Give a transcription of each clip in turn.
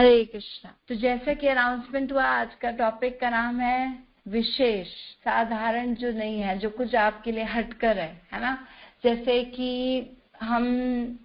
हरे कृष्णा। तो जैसा कि अनाउंसमेंट हुआ, आज का टॉपिक का नाम है विशेष, साधारण जो नहीं है, जो कुछ आपके लिए हटकर है ना। जैसे कि हम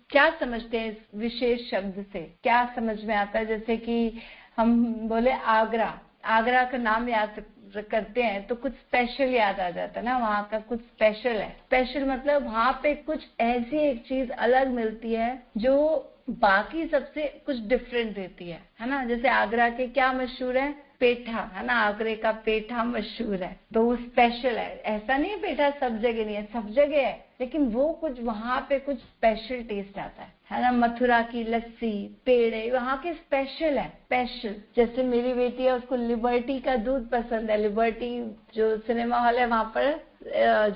क्या समझते हैं इस विशेष शब्द से, क्या समझ में आता है? जैसे कि हम बोले आगरा, आगरा का नाम याद करते हैं तो कुछ स्पेशल याद आ जाता है ना, वहाँ का कुछ स्पेशल है। स्पेशल मतलब वहाँ पे कुछ ऐसी एक चीज अलग मिलती है जो बाकी सबसे कुछ डिफरेंट देती है ना। जैसे आगरा के क्या मशहूर है? पेठा, है ना। आगरे का पेठा मशहूर है, तो वो स्पेशल है। ऐसा नहीं है पेठा सब जगह नहीं है, सब जगह है, लेकिन वो कुछ वहां पे कुछ स्पेशल टेस्ट आता है ना। मथुरा की लस्सी, पेड़े वहां के स्पेशल है, स्पेशल। जैसे मेरी बेटी है, उसको लिबर्टी का दूध पसंद है। लिबर्टी जो सिनेमा हॉल है वहां पर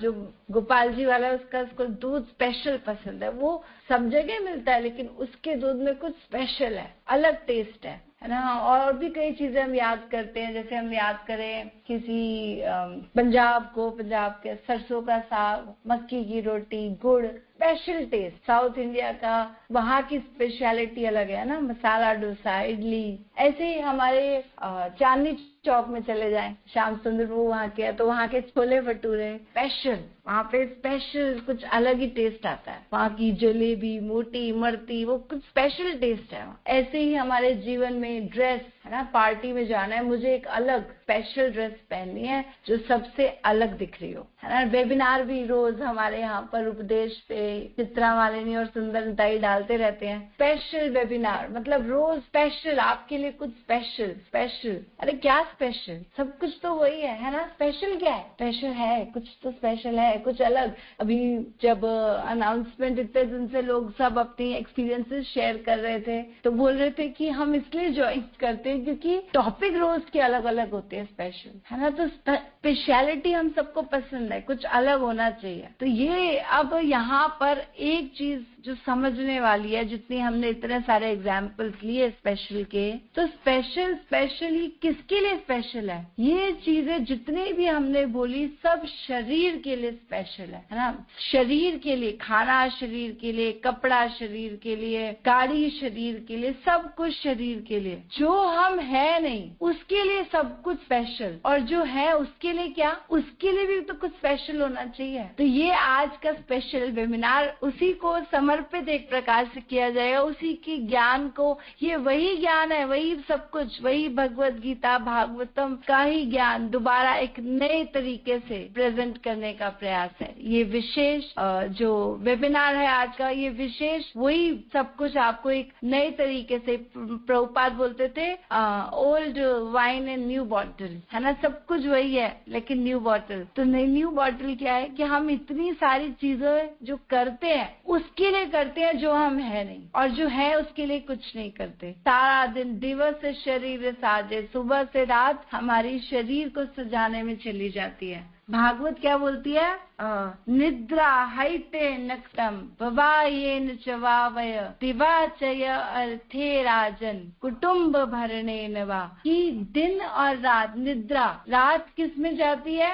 जो गोपाल जी वाला है, उसको दूध स्पेशल पसंद है। वो सब जगह मिलता है, लेकिन उसके दूध में कुछ स्पेशल है, अलग टेस्ट है ना। और भी कई चीजें हम याद करते हैं, जैसे हम याद करें किसी पंजाब को, पंजाब के सरसों का साग, मक्की की रोटी, गुड़, स्पेशल टेस्ट। साउथ इंडिया का वहाँ की स्पेशलिटी अलग है ना, मसाला डोसा, इडली। ऐसे ही हमारे चांदनी चौक में चले जाएं, श्याम सुंदर वो वहाँ के, तो वहाँ के छोले भटूरे स्पेशल, वहाँ पे स्पेशल कुछ अलग ही टेस्ट आता है। वहाँ की जलेबी, मोटी इमरती, वो कुछ स्पेशल टेस्ट है। ऐसे ही हमारे जीवन में ड्रेस, है ना, पार्टी में जाना है, मुझे एक अलग स्पेशल ड्रेस पहननी है जो सबसे अलग दिख रही हो, है ना। वेबिनार भी रोज हमारे यहाँ पर उपदेश पे चित्रा मालिनी और सुंदर दाई डालते रहते हैं। स्पेशल वेबिनार मतलब रोज स्पेशल, आपके लिए कुछ स्पेशल। स्पेशल, अरे क्या स्पेशल? सब कुछ तो वही है ना। स्पेशल क्या है? स्पेशल है कुछ तो, स्पेशल है कुछ अलग। अभी जब अनाउंसमेंट, इतने दिन से लोग सब अपनी एक्सपीरियंसेस शेयर कर रहे थे, तो बोल रहे थे कि हम इसलिए ज्वाइन करते हैं क्योंकि टॉपिक रोज के अलग अलग होते हैं, स्पेशल, है ना। तो स्पेशलिटी हम सबको पसंद है, कुछ अलग होना चाहिए। तो ये अब यहाँ पर एक चीज जो समझने वाली है, जितनी हमने इतने सारे एग्जाम्पल्स लिए स्पेशल के, तो स्पेशल स्पेशली किसके लिए स्पेशल है? ये चीजें जितनी भी हमने बोली सब शरीर के लिए स्पेशल है ना। शरीर के लिए, खाना शरीर के लिए, कपड़ा शरीर के लिए, गाड़ी शरीर के लिए, सब कुछ शरीर के लिए। जो हम है नहीं उसके लिए सब कुछ स्पेशल, और जो है उसके लिए क्या? उसके लिए भी तो कुछ स्पेशल होना चाहिए। तो ये आज का स्पेशल वेबिनार उसी को समर्पित एक प्रकार से किया जाएगा, उसी के ज्ञान को। ये वही ज्ञान है, वही सब कुछ, वही भगवत गीता भागवतम का ही ज्ञान दोबारा एक नए तरीके से प्रेजेंट करने का प्रयास है। ये विशेष जो वेबिनार है आज का, ये विशेष वही सब कुछ आपको एक नए तरीके से, प्रभुपाद बोलते थे old wine and new bottle, है ना। सब कुछ वही है लेकिन न्यू बॉटल। तो न्यू बॉटल क्या है कि हम इतनी सारी चीजें जो करते हैं उसके लिए करते हैं जो हम है नहीं, और जो है उसके लिए कुछ नहीं करते। सारा दिन दिवस से शरीर साजे, सुबह से रात हमारी शरीर को सजाने में चली जाती है। भागवत क्या बोलती है? निद्रा हैते नक्तम भवायेन चवावय दिवाचय अर्थे राजन कुटुम्ब भरणे नवा। कि दिन और रात, निद्रा, रात किस में जाती है?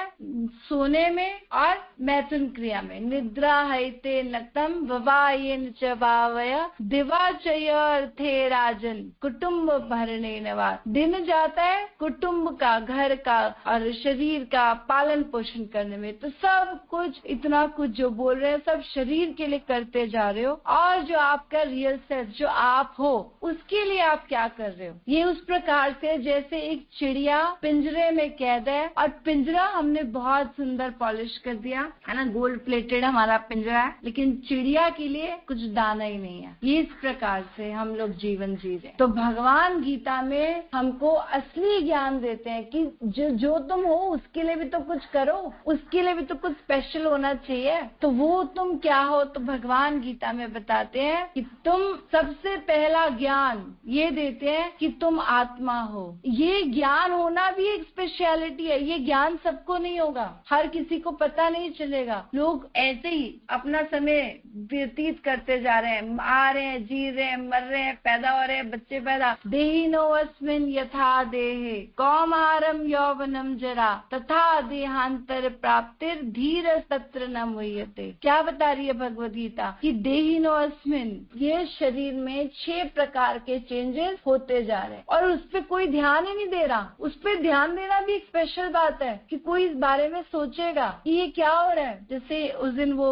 सोने में और मैथुन क्रिया में। निद्रा हैते नक्तम भवायेन चवावय दिवाचय अर्थे राजन कुटुम्ब भरणे नवा। दिन जाता है कुटुम्ब का, घर का और शरीर का पालन पोषण करने में। तो सब कुछ, इतना कुछ जो बोल रहे हैं सब शरीर के लिए करते जा रहे हो, और जो आपका रियल सेल्फ, जो आप हो, उसके लिए आप क्या कर रहे हो? ये उस प्रकार से जैसे एक चिड़िया पिंजरे में कैद है, और पिंजरा हमने बहुत सुंदर पॉलिश कर दिया, है ना, गोल्ड प्लेटेड हमारा पिंजरा है, लेकिन चिड़िया के लिए कुछ दाना ही नहीं है। ये इस प्रकार से हम लोग जीवन जी रहे। तो भगवान गीता में हमको असली ज्ञान देते हैं कि जो तुम हो उसके लिए भी तो कुछ करो, उसके लिए भी तो कुछ स्पेशल होना चाहिए। तो वो तुम क्या हो? तो भगवान गीता में बताते हैं कि तुम, सबसे पहला ज्ञान ये देते हैं कि तुम आत्मा हो। ये ज्ञान होना भी एक स्पेशलिटी है। ये ज्ञान सबको नहीं होगा, हर किसी को पता नहीं चलेगा। लोग ऐसे ही अपना समय व्यतीत करते जा रहे हैं, आ रहे हैं, जी रहे हैं, मर रहे हैं, पैदा हो रहे हैं, बच्चे पैदा। देहिनो अस्मिन् यथा देहे कौमारम यौवनम जरा तथा देहांत देहांतर प्राप्तिर धीर तत्र न मुह्यते। क्या बता रही है भगवद गीता कि देहिनो अस्मिन, ये शरीर में 6 प्रकार के चेंजेस होते जा रहे हैं और उस पर कोई ध्यान ही नहीं दे रहा। उस पर ध्यान देना भी एक स्पेशल बात है कि कोई इस बारे में सोचेगा कि ये क्या हो रहा है। जैसे उस दिन वो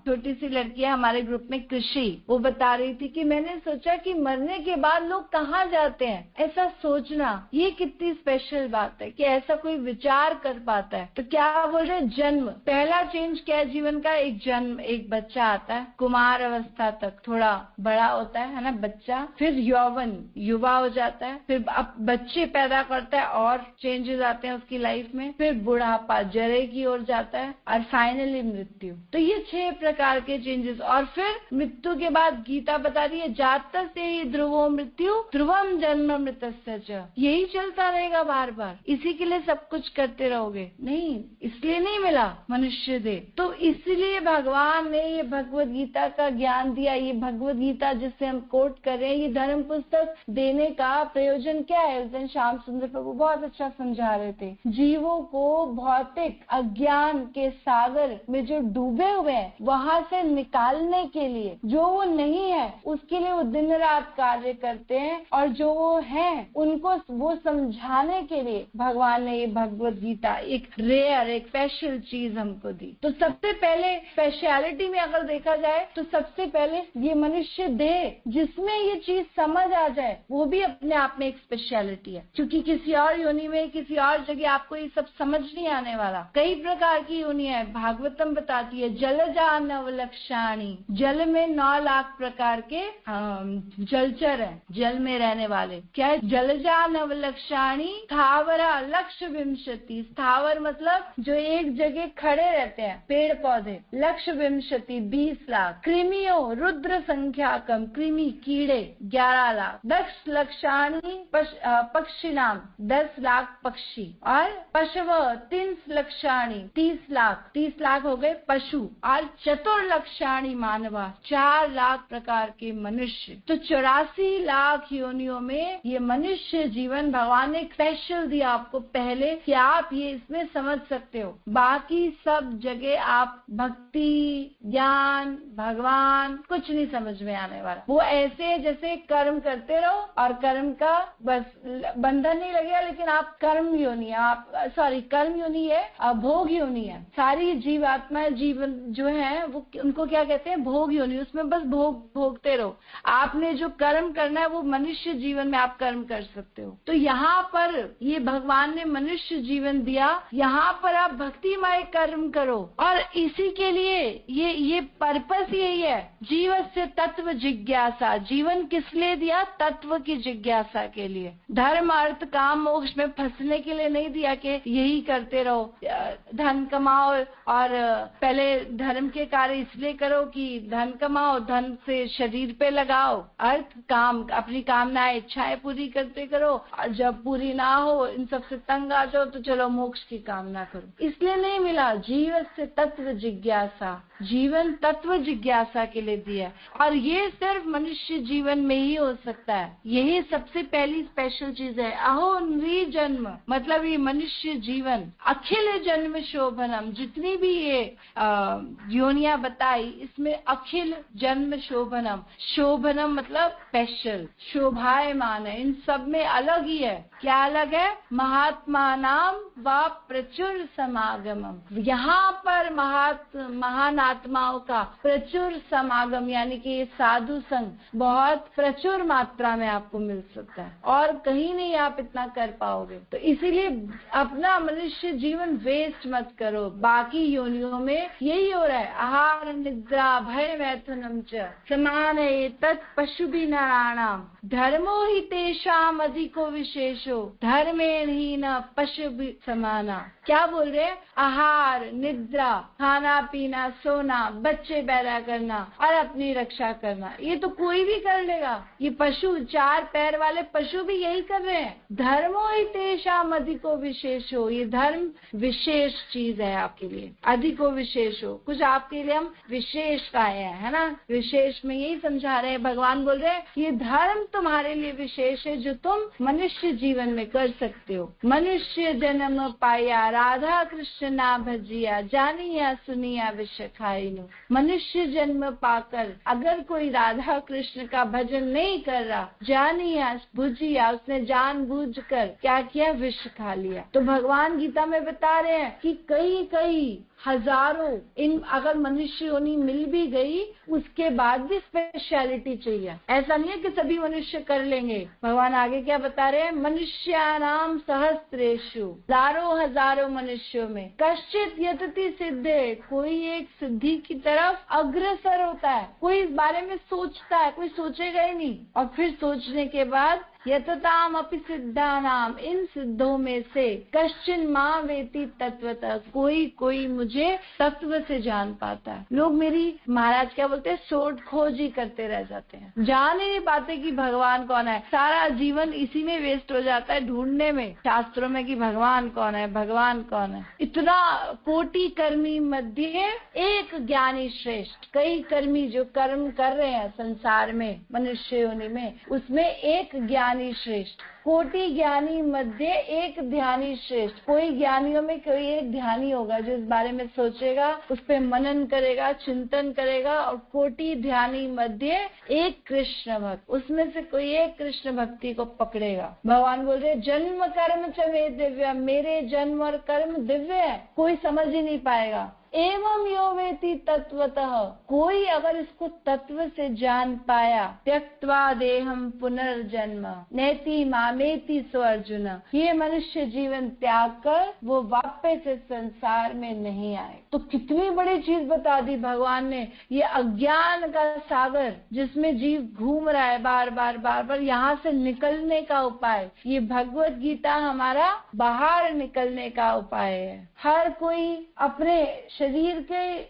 छोटी सी लड़की है हमारे ग्रुप में, कृषि, वो बता रही थी कि मैंने सोचा कि मरने के बाद लोग कहाँ जाते हैं। ऐसा सोचना ये कितनी स्पेशल बात है कि ऐसा कोई विचार कर पाता है। तो क्या बोल रहे, जन्म पहला चेंज क्या है जीवन का? एक जन्म, एक बच्चा आता है, कुमार अवस्था तक थोड़ा बड़ा होता है ना बच्चा, फिर यौवन, युवा हो जाता है, फिर अब बच्चे पैदा करता है और चेंजेस आते हैं उसकी लाइफ में, फिर बुढ़ापा, जरे की ओर जाता है और फाइनली मृत्यु। तो ये 6 प्रकार के चेंजेस। और फिर मृत्यु के बाद गीता बता रही है जातस्य ही ध्रुवो मृत्यु ध्रुवम जन्म मृतस्य च। यही चलता रहेगा बार बार, इसी के लिए सब कुछ करते रहोगे? नहीं, इसलिए नहीं मिला मनुष्य देह। तो इसलिए भगवान ने ये भगवत गीता का ज्ञान दिया। ये भगवत गीता जिससे हम कोट कर रहे हैं, ये धर्म पुस्तक देने का प्रयोजन क्या है? उस दिन श्याम सुंदर प्रभु बहुत अच्छा समझा रहे थे। जीवों को भौतिक अज्ञान के सागर में जो डूबे हुए हैं वहां से निकालने के लिए, जो वो नहीं है उसके लिए वो दिन रात कार्य करते हैं, और जो वो है उनको वो समझाने के लिए भगवान ने ये भगवत गीता एक रेयर, एक स्पेशल चीज हमको दी। तो सबसे पहले स्पेशलिटी में अगर देखा जाए तो सबसे पहले ये मनुष्य देह जिसमें ये चीज समझ आ जाए, वो भी अपने आप में एक स्पेशलिटी है। क्योंकि किसी और योनि में, किसी और जगह आपको ये सब समझ नहीं आने वाला। कई प्रकार की योनि है, भागवतम बताती है जलजा नवलक्षाणी, जल में 9 लाख प्रकार के जलचर है, जल में रहने वाले। क्या है? जलजा नवलक्षाणी स्थावरा लक्ष विंशति। स्थावर मतलब जो एक जगह खड़े रहते हैं, पेड़ पौधे। लक्ष विंशति 20 लाख। कृमियों रुद्र संख्या कम, कृमि कीड़े 11 लाख। दक्ष लक्षाणी पक्षी नाम 10 लाख पक्षी। और पशव 30 लक्षाणी 30 लाख, 30 लाख हो गए पशु। और चतुर्लक्षाणी मानवा 4 लाख प्रकार के मनुष्य। तो 84 लाख योनियों में ये मनुष्य जीवन भगवान ने स्पेशल दिया आपको पहले कि आप ये इसमें समझ सकते हो। बाकी सब जगह आप भक्ति, ज्ञान, भगवान कुछ नहीं समझ में आने वाला। वो ऐसे जैसे कर्म करते रहो और कर्म का बस बंधन नहीं लगेगा, लेकिन आप कर्म योनि है, आप कर्म योनि है, भोग योनि है। सारी जीवात्मा जीवन जो है वो उनको क्या कहते हैं? भोग योनि। उसमें बस भोगते रहो। आपने जो कर्म करना है वो मनुष्य जीवन में आप कर्म कर सकते हो। तो यहाँ पर ये भगवान ने मनुष्य जीवन दिया, यहाँ पर आप भक्तिमय कर्म करो। और इसी के लिए ये पर्पस यही है, जीवन से तत्व जिज्ञासा। जीवन किस लिए दिया? तत्व की जिज्ञासा के लिए। धर्म अर्थ काम मोक्ष में फंसने के लिए नहीं दिया कि यही करते रहो, धन कमाओ और पहले धर्म के कार्य इसलिए करो कि धन कमाओ, धन से शरीर पे लगाओ, अर्थ काम अपनी कामनाएं इच्छाएं पूरी करते करो, और जब पूरी ना हो इन सबसे तंग आ जाओ तो चलो मोक्ष की कामना करो। इसलिए नहीं मिला। जीवन से तत्व जिज्ञासा, जीवन तत्व जिज्ञासा के लिए दिया। और ये सिर्फ मनुष्य जीवन में ही हो सकता है। यही सबसे पहली स्पेशल चीज है। अहो नृ जन्म मतलब ये मनुष्य जीवन अखिल जन्म शोभनम। जितनी भी ये योनियां बताई इसमें अखिल जन्म शोभनम, शोभनम मतलब स्पेशल, शोभायमान है। इन सब में अलग ही है। क्या अलग है? महात्मा नाम व प्रचुर समागमम। यहाँ पर महान आत्माओं का प्रचुर समागम यानी कि ये साधु संग बहुत प्रचुर मात्रा में आपको मिल सकता है और कहीं नहीं आप इतना कर पाओगे। तो इसीलिए अपना मनुष्य जीवन वेस्ट मत करो। बाकी योनियों में यही हो रहा है। आहार निद्रा भय मैथुनम च समान तत् पशु भी नाराणाम धर्मो ही तेषाम अधिको विशेषो धर्मेण ही न पशु भी समाना। क्या बोल रहे हैं? आहार निद्रा, खाना पीना, सोना, बच्चे पैदा करना और अपनी रक्षा करना, ये तो कोई भी कर लेगा। ये पशु, 4 पैर वाले पशु भी यही कर रहे हैं। धर्मो ही तेषाम अधिको विशेषो, ये धर्म विशेष चीज है आपके लिए। अधिको विशेषो, कुछ आपके लिए हम विशेष लाए हैं, है ना। विशेष में यही समझा रहे हैं। भगवान बोल रहे हैं ये धर्म तुम्हारे लिए विशेष है जो तुम मनुष्य जीवन में कर सकते हो। मनुष्य जन्म पाया राधा कृष्ण ना भजिया, जानिया सुनिया विश्व खाइनु। मनुष्य जन्म पाकर अगर कोई राधा कृष्ण का भजन नहीं कर रहा, जानिया भुजिया, उसने जानबूझकर क्या किया, विश्व खा लिया। तो भगवान गीता में बता रहे हैं कि कई कई हजारों इन अगर मनुष्य योनि मिल भी गई, उसके बाद भी स्पेशलिटी चाहिए। ऐसा नहीं है कि सभी मनुष्य कर लेंगे। भगवान आगे क्या बता रहे हैं, मनुष्यानाम सहस्रेषु, हजारों मनुष्यों में कश्चित यतति सिद्धे, कोई एक सिद्धि की तरफ अग्रसर होता है। कोई इस बारे में सोचता है, कोई सोचेगा ही नहीं, और फिर सोचने के बाद यतताम अपि सिद्धानाम, इन सिद्धों में से कश्चिन माँ वेति तत्वतः, कोई मुझे तत्व से जान पाता है। लोग मेरी महाराज क्या बोलते हैं, शोध खोज ही करते रह जाते हैं, जान ही नहीं पाते कि भगवान कौन है। सारा जीवन इसी में वेस्ट हो जाता है, ढूंढने में शास्त्रों में कि भगवान कौन है, भगवान कौन है। इतना कोटि कर्मी मध्य एक ज्ञानी श्रेष्ठ, कई कर्मी जो कर्म कर रहे हैं संसार में मनुष्य योनि में, उसमें एक ज्ञानी श्रेष्ठ, कोटि ज्ञानी मध्य एक ध्यानी श्रेष्ठ। कोई ज्ञानियों में कोई एक ध्यानी होगा जो इस बारे में सोचेगा, उस पे मनन करेगा, चिंतन करेगा, और कोटि ध्यानी मध्य एक कृष्ण भक्त, उसमें से कोई एक कृष्ण भक्ति को पकड़ेगा। भगवान बोल रहे जन्म कर्म च मे दिव्य, मेरे जन्म और कर्म दिव्य है, कोई समझ ही नहीं पाएगा। एवं यो वेति तत्वतः, कोई अगर इसको तत्व से जान पाया, त्यक्त्वा देहम पुनर्जन्म नेति मामेति सो अर्जुन, ये मनुष्य जीवन त्याग कर वो वापस इस संसार में नहीं आए। तो कितनी बड़ी चीज बता दी भगवान ने। ये अज्ञान का सागर जिसमें जीव घूम रहा है बार बार, यहाँ से निकलने का उपाय, ये भगवत गीता हमारा बाहर निकलने का उपाय है। हर कोई अपने शरीर के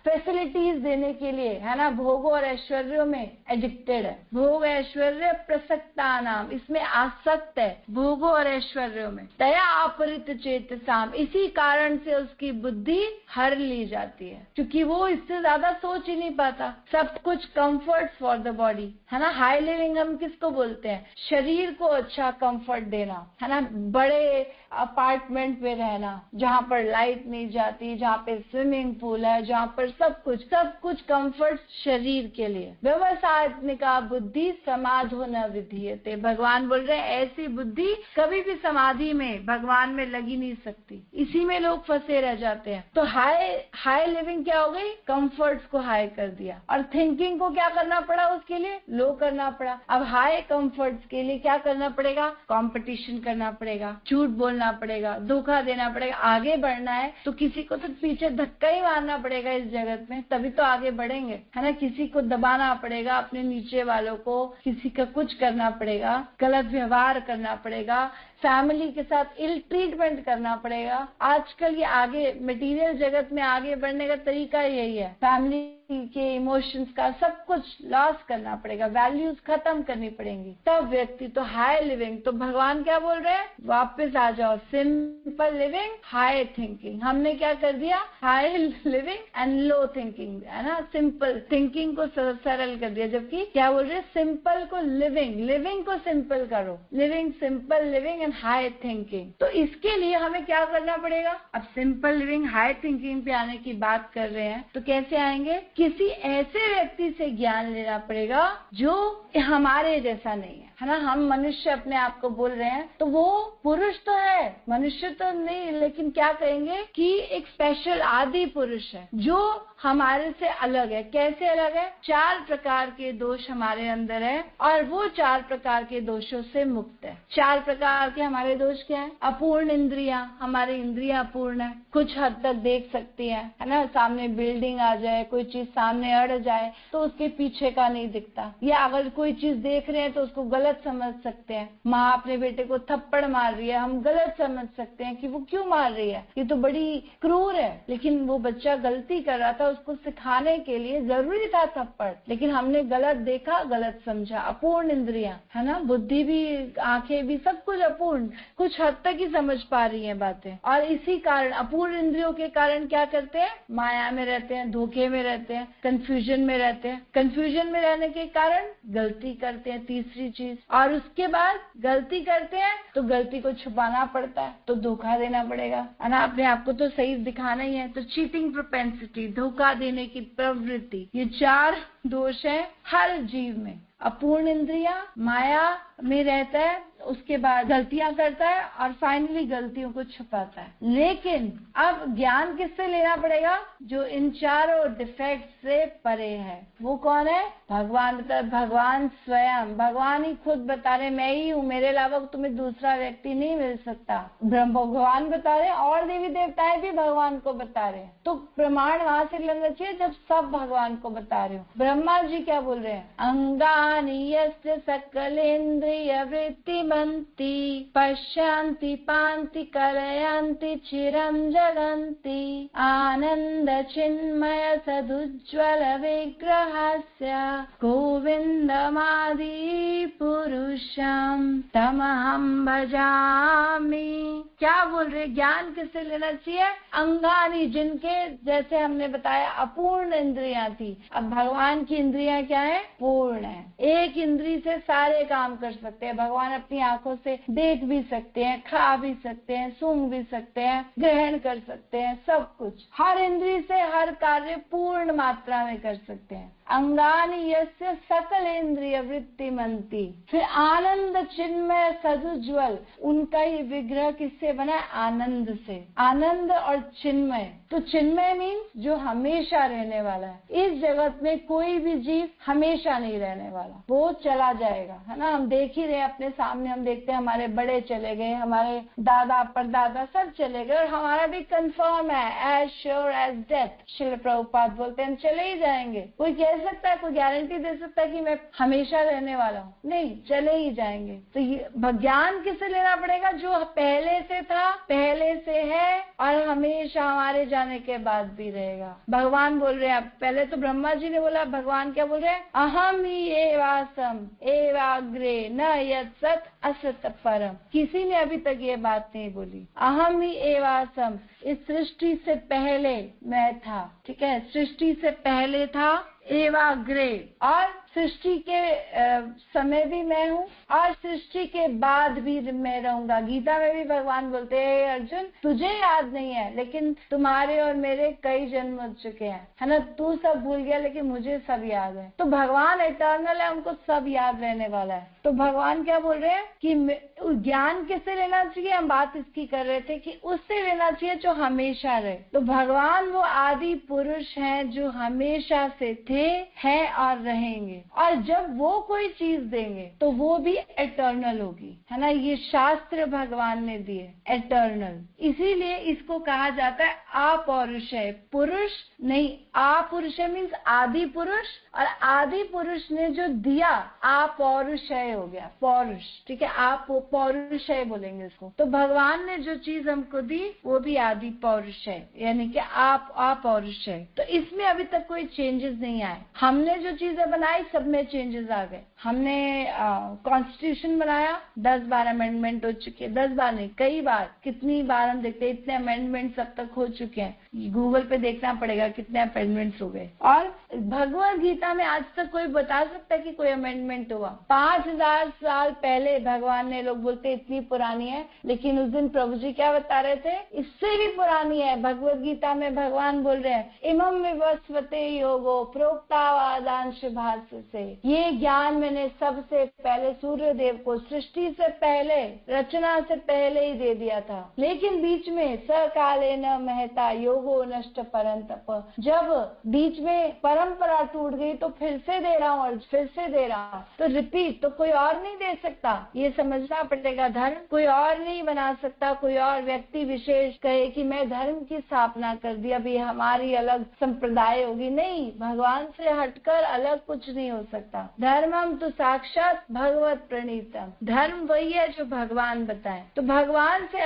फैसिलिटीज देने के लिए, है ना, भोगों और ऐश्वर्यों में एडिक्टेड है। भोग ऐश्वर्य प्रसक्ता नाम, इसमें आसक्त है, भोगों और ऐश्वर्यों में। दया अपरित चेतसाम, इसी कारण से उसकी बुद्धि हर ली जाती है, क्योंकि वो इससे ज्यादा सोच ही नहीं पाता। सब कुछ कंफर्ट फॉर द बॉडी, है ना। हाई लिविंग हम किसको बोलते हैं, शरीर को अच्छा कंफर्ट देना, है ना। बड़े अपार्टमेंट में रहना जहाँ पर लाइट नहीं जाती, जहाँ पे स्विमिंग पूल है, जहाँ पर सब कुछ कंफर्ट शरीर के लिए। व्यवसायत्मिका बुद्धि समाधो न विधीयते, भगवान बोल रहे हैं ऐसी बुद्धि कभी भी समाधि में भगवान में लगी नहीं सकती, इसी में लोग फंसे रह जाते हैं। तो हाई लिविंग क्या हो गई, कंफर्ट्स को हाई कर दिया, और थिंकिंग को क्या करना पड़ा, उसके लिए लो करना पड़ा। अब हाई कंफर्ट्स के लिए क्या करना पड़ेगा, कंपटीशन करना पड़ेगा, झूठ बोलना पड़ेगा, धोखा देना पड़ेगा। आगे बढ़ना है तो किसी को तो पीछे धक्का ही मारना पड़ेगा इस जगत में, तभी तो आगे बढ़ेंगे, है ना। किसी को दबाना पड़ेगा, अपने नीचे वालों को, किसी का कुछ करना पड़ेगा, गलत व्यवहार करना पड़ेगा, फैमिली के साथ इल ट्रीटमेंट करना पड़ेगा। आजकल ये आगे मटेरियल जगत में आगे बढ़ने का तरीका यही है, फैमिली के इमोशंस का सब कुछ लॉस करना पड़ेगा, वैल्यूज खत्म करनी पड़ेंगी, तब व्यक्ति तो हाई लिविंग। तो भगवान क्या बोल रहे हैं, वापस आ जाओ, सिंपल लिविंग हाई थिंकिंग। हमने क्या कर दिया, high living and low thinking, है ना। सिंपल थिंकिंग को सरल कर दिया, जबकि क्या बोल रहे हैं, सिंपल को लिविंग को सिंपल करो, living simple living and high thinking. तो इसके लिए हमें क्या करना पड़ेगा, अब सिंपल लिविंग हाई थिंकिंग पे आने की बात कर रहे हैं, तो कैसे आएंगे, किसी ऐसे व्यक्ति से ज्ञान लेना पड़ेगा जो हमारे जैसा नहीं है ना। हम मनुष्य अपने आप को बोल रहे हैं, तो वो पुरुष तो है, मनुष्य तो नहीं, लेकिन क्या कहेंगे कि एक स्पेशल आदि पुरुष है जो हमारे से अलग है। कैसे अलग है, 4 प्रकार के दोष हमारे अंदर है, और वो 4 प्रकार के दोषों से मुक्त है। 4 प्रकार के हमारे दोष क्या है, अपूर्ण इंद्रियां, हमारी इंद्रियां अपूर्ण है, कुछ हद तक देख सकती है ना। सामने बिल्डिंग आ जाए, कोई चीज सामने अड़ जाए तो उसके पीछे का नहीं दिखता, या अगर कोई चीज देख रहे हैं तो उसको गलत समझ सकते हैं। माँ अपने बेटे को थप्पड़ मार रही है, हम गलत समझ सकते हैं कि वो क्यों मार रही है, ये तो बड़ी क्रूर है, लेकिन वो बच्चा गलती कर रहा था, उसको सिखाने के लिए जरूरी था थप्पड़, लेकिन हमने गलत देखा, गलत समझा। अपूर्ण इंद्रियां, है ना, बुद्धि भी, आंखें भी, सब कुछ अपूर्ण, कुछ हद तक ही समझ पा रही है बातें। और इसी कारण अपूर्ण इंद्रियों के कारण क्या करते हैं, माया में रहते हैं, धोखे में रहते रहते हैं, कंफ्यूजन में रहते हैं। कंफ्यूजन में रहने के कारण गलती करते हैं, तीसरी चीज। और उसके बाद गलती करते हैं तो गलती को छुपाना पड़ता है, तो धोखा देना पड़ेगा, है ना। अपने आप को तो सही दिखाना ही है, तो चीटिंग प्रोपेंसिटी, धोखा देने की प्रवृत्ति, ये 4 दोष है हर जीव में। अपूर्ण इंद्रिया, माया में रहता है, उसके बाद गलतियां करता है और फाइनली गलतियों को छुपाता है। लेकिन अब ज्ञान किससे लेना पड़ेगा? जो इन चारों डिफेक्ट से परे है। वो कौन है? भगवान। भगवान स्वयं, भगवान ही खुद बता रहे मैं ही हूँ, मेरे अलावा तुम्हें दूसरा व्यक्ति नहीं मिल सकता। ब्रह्म भगवान बता रहे और देवी देवताएं भी भगवान को बता रहे हैं। तो प्रमाण वहां से लेना चाहिए जब सब भगवान को बता रहे हो। ब्रह्मा जी क्या बोल रहे हैं? अंगानि यस्य सकलेन्द्रिय वृत्ति पश्यन्ति पान्ति कलयन्ति चिरं जगन्ति आनंद चिन्मय सदुज्ज्वल विग्रहस्य गोविन्दमादि पुरुषं तमहं भजामि। क्या बोल रहे? ज्ञान किससे लेना चाहिए? अंगानी, जिनके जैसे हमने बताया अपूर्ण इंद्रियां थी। अब भगवान की इंद्रियां क्या है? पूर्ण है। एक इंद्री से सारे काम कर सकते हैं। भगवान अपनी आंखों से देख भी सकते हैं, खा भी सकते हैं, सूंघ भी सकते हैं, ग्रहण कर सकते हैं, सब कुछ। हर इंद्री से हर कार्य पूर्ण मात्रा में कर सकते हैं। अंगानि यस्य सकल इंद्रिय वृत्ति मंती। फिर आनंद चिन्मय सदुज्ज्वल, उनका ये विग्रह किससे बना है? आनंद से। आनंद और चिन्मय, तो चिन्मय मीन्स जो हमेशा रहने वाला है। इस जगत में कोई भी जीव हमेशा नहीं रहने वाला, वो चला जाएगा, है ना। हम देख ही रहे अपने सामने, हम देखते हैं हमारे बड़े चले गए, हमारे दादा परदादा सब चले गए, और हमारा भी कंफर्म है as sure as death. Srila Prabhupada बोलते हैं हम चले ही जाएंगे। कोई कह सकता है, कोई गारंटी दे सकता है कि मैं हमेशा रहने वाला हूँ? नहीं, चले ही जाएंगे। तो ये ज्ञान किसे लेना पड़ेगा? जो पहले से था, पहले से है और हमेशा हमारे जाने के बाद भी रहेगा। भगवान बोल रहे हैं, पहले तो ब्रह्मा जी ने बोला, भगवान क्या बोल रहे हैं? अहम ही एवासम एवाग्रे न यत् सत् असत परम। किसी ने अभी तक ये बात नहीं बोली। अहम ही एवासम, इस सृष्टि से पहले मैं था, ठीक है, सृष्टि से पहले था। एवाग्रे, और सृष्टि के समय भी मैं हूँ और सृष्टि के बाद भी मैं रहूंगा। गीता में भी भगवान बोलते हैं अर्जुन तुझे याद नहीं है, लेकिन तुम्हारे और मेरे कई जन्म हो चुके हैं, है ना। तू सब भूल गया लेकिन मुझे सब याद है। तो भगवान इटर्नल है, उनको सब याद रहने वाला है। तो भगवान क्या बोल रहे हैं कि ज्ञान किससे लेना चाहिए? हम बात इसकी कर रहे थे कि उससे लेना चाहिए जो हमेशा रहे। तो भगवान वो आदि पुरुष हैं जो हमेशा से थे, हैं और रहेंगे। और जब वो कोई चीज देंगे तो वो भी एटर्नल होगी, है ना। ये शास्त्र भगवान ने दिए, एटर्नल। इसीलिए इसको कहा जाता है अपौरुषेय। पुरुष नहीं, अपौरुषेय मीन्स आदि पुरुष, और आदि पुरुष ने जो दिया अपौरुषेय हो गया, पौरुष, ठीक है। आप पौरुषेय बोलेंगे इसको। तो भगवान ने जो चीज हमको दी वो भी आदि पौरुषेय, यानी कि आप अपौरुषेय। तो इसमें अभी तक कोई चेंजेस नहीं आए। हमने जो चीजें बनाई सब में चेंजेस आ गए। हमने कॉन्स्टिट्यूशन बनाया, 10 बार अमेंडमेंट हो चुके हैं। 10 बार नहीं, कई बार, कितनी बार हम देखते हैं इतने अमेंडमेंट अब तक हो चुके हैं। गूगल पे देखना पड़ेगा कितने अमेंडमेंट्स हो गए। और भगवत गीता में आज तक कोई बता सकता है कि कोई अमेंडमेंट हुआ? 5000 साल पहले भगवान ने, लोग बोलते इतनी पुरानी है, लेकिन उस दिन प्रभु जी क्या बता रहे थे? इससे भी पुरानी है। भगवत गीता में भगवान बोल रहे हैं इमं विवस्वते योगो प्रोक्तावादांश भाष्य से, ये ज्ञान मैंने सबसे पहले सूर्य देव को सृष्टि से पहले, रचना से पहले ही दे दिया था। लेकिन बीच में सकाले न महता योगो नष्ट परंतप, जब बीच में परंपरा टूट गई तो फिर से दे रहा हूँ और फिर से दे रहा हूँ। तो रिपीट, तो कोई और नहीं दे सकता, ये समझना पड़ेगा। धर्म कोई और नहीं बना सकता। कोई और व्यक्ति विशेष कहे कि मैं धर्म की स्थापना कर दी, अभी हमारी अलग संप्रदाय होगी, नहीं। भगवान से हटकर अलग कुछ नहीं हो सकता। धर्मम तो साक्षात भगवत प्रणीतम, धर्म वही है जो भगवान बताए। तो भगवान से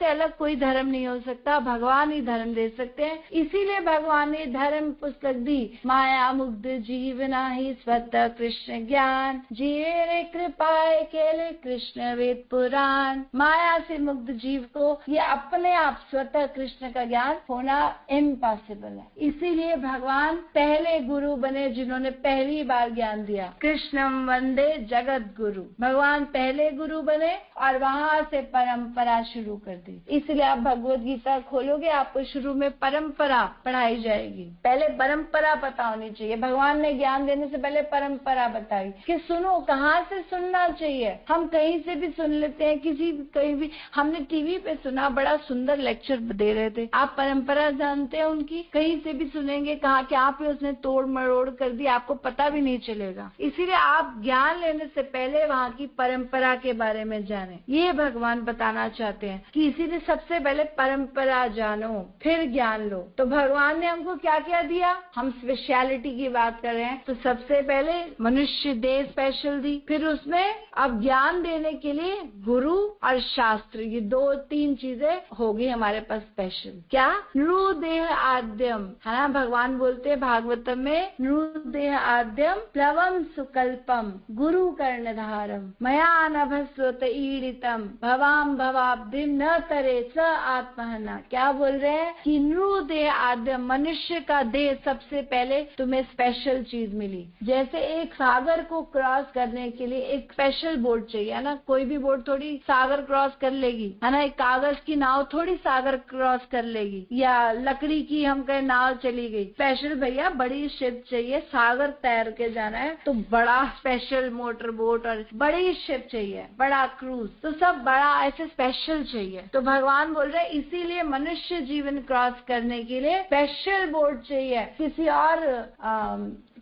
अलग कोई धर्म नहीं हो सकता, भगवान ही धर्म दे सकते हैं। इसीलिए भगवान ने धर्म पुस्तक दी। माया मुग्ध जीवना ही स्वतः कृष्ण ज्ञान, जिये रे कृपाए केले कृष्ण कृष्ण वेद पुराण। माया से मुक्त जीव को ये अपने आप स्वतः कृष्ण का ज्ञान होना इम्पॉसिबल है। इसीलिए भगवान पहले गुरु बने जिन्होंने पहली बार ज्ञान दिया। कृष्णम वंदे जगत गुरु, भगवान पहले गुरु बने और वहां से परंपरा शुरू कर दी। इसलिए आप भगवत गीता खोलोगे, आपको शुरू में परंपरा पढ़ाई जाएगी। पहले परंपरा पता होनी चाहिए। भगवान ने ज्ञान देने से पहले परंपरा बताई कि सुनो, कहाँ से सुनना चाहिए। हम कहीं से भी सुन लेते हैं, कहीं भी। हमने टीवी पे सुना, बड़ा सुंदर लेक्चर दे रहे थे। आप परंपरा जानते हैं उनकी? कहीं से भी सुनेंगे, कहाँ क्या पे उसने तोड़ मरोड़ कर दी, आपको पता भी नहीं चलेगा। इसीलिए आप ज्ञान लेने से पहले वहाँ की परंपरा के बारे में जाने, ये भगवान बताना चाहते हैं कि इसीलिए सबसे पहले परंपरा जानो, फिर ज्ञान लो। तो भगवान ने हमको क्या क्या दिया? हम स्पेशलिटी की बात कर रहे हैं, तो सबसे पहले मनुष्य देह स्पेशल दी, फिर उसमें अब ज्ञान देने के लिए गुरु और शास्त्र, ये 2-3 चीजें होगी हमारे पास स्पेशल। क्या? नृदेह आद्यम, है ना, भगवान बोलते हैं भागवतम में, नृदेह आद्यम प्लवम सुकल्पम गुरु कर्णधारम मया नभस्वत ईडितम भवाम भवाब्धिम न तरे स आत्महना। क्या बोल रहे हैं कि नृदेह आद्यम, मनुष्य का देह सबसे पहले तुम्हें स्पेशल चीज मिली। जैसे एक सागर को क्रॉस करने के लिए एक स्पेशल बोट चाहिए, है ना। कोई भी बोट थोड़ी सागर क्रॉस कर लेगी, है ना। एक कागज की नाव थोड़ी सागर क्रॉस कर लेगी, या लकड़ी की हम कहे नाव चली गई। स्पेशल भैया बड़ी शिप चाहिए, सागर तैर के जाना है तो बड़ा स्पेशल मोटर बोट और बड़ी शिप चाहिए, बड़ा क्रूज, तो सब बड़ा ऐसे स्पेशल चाहिए। तो भगवान बोल रहे हैं इसीलिए मनुष्य जीवन क्रॉस करने के लिए स्पेशल बोट चाहिए,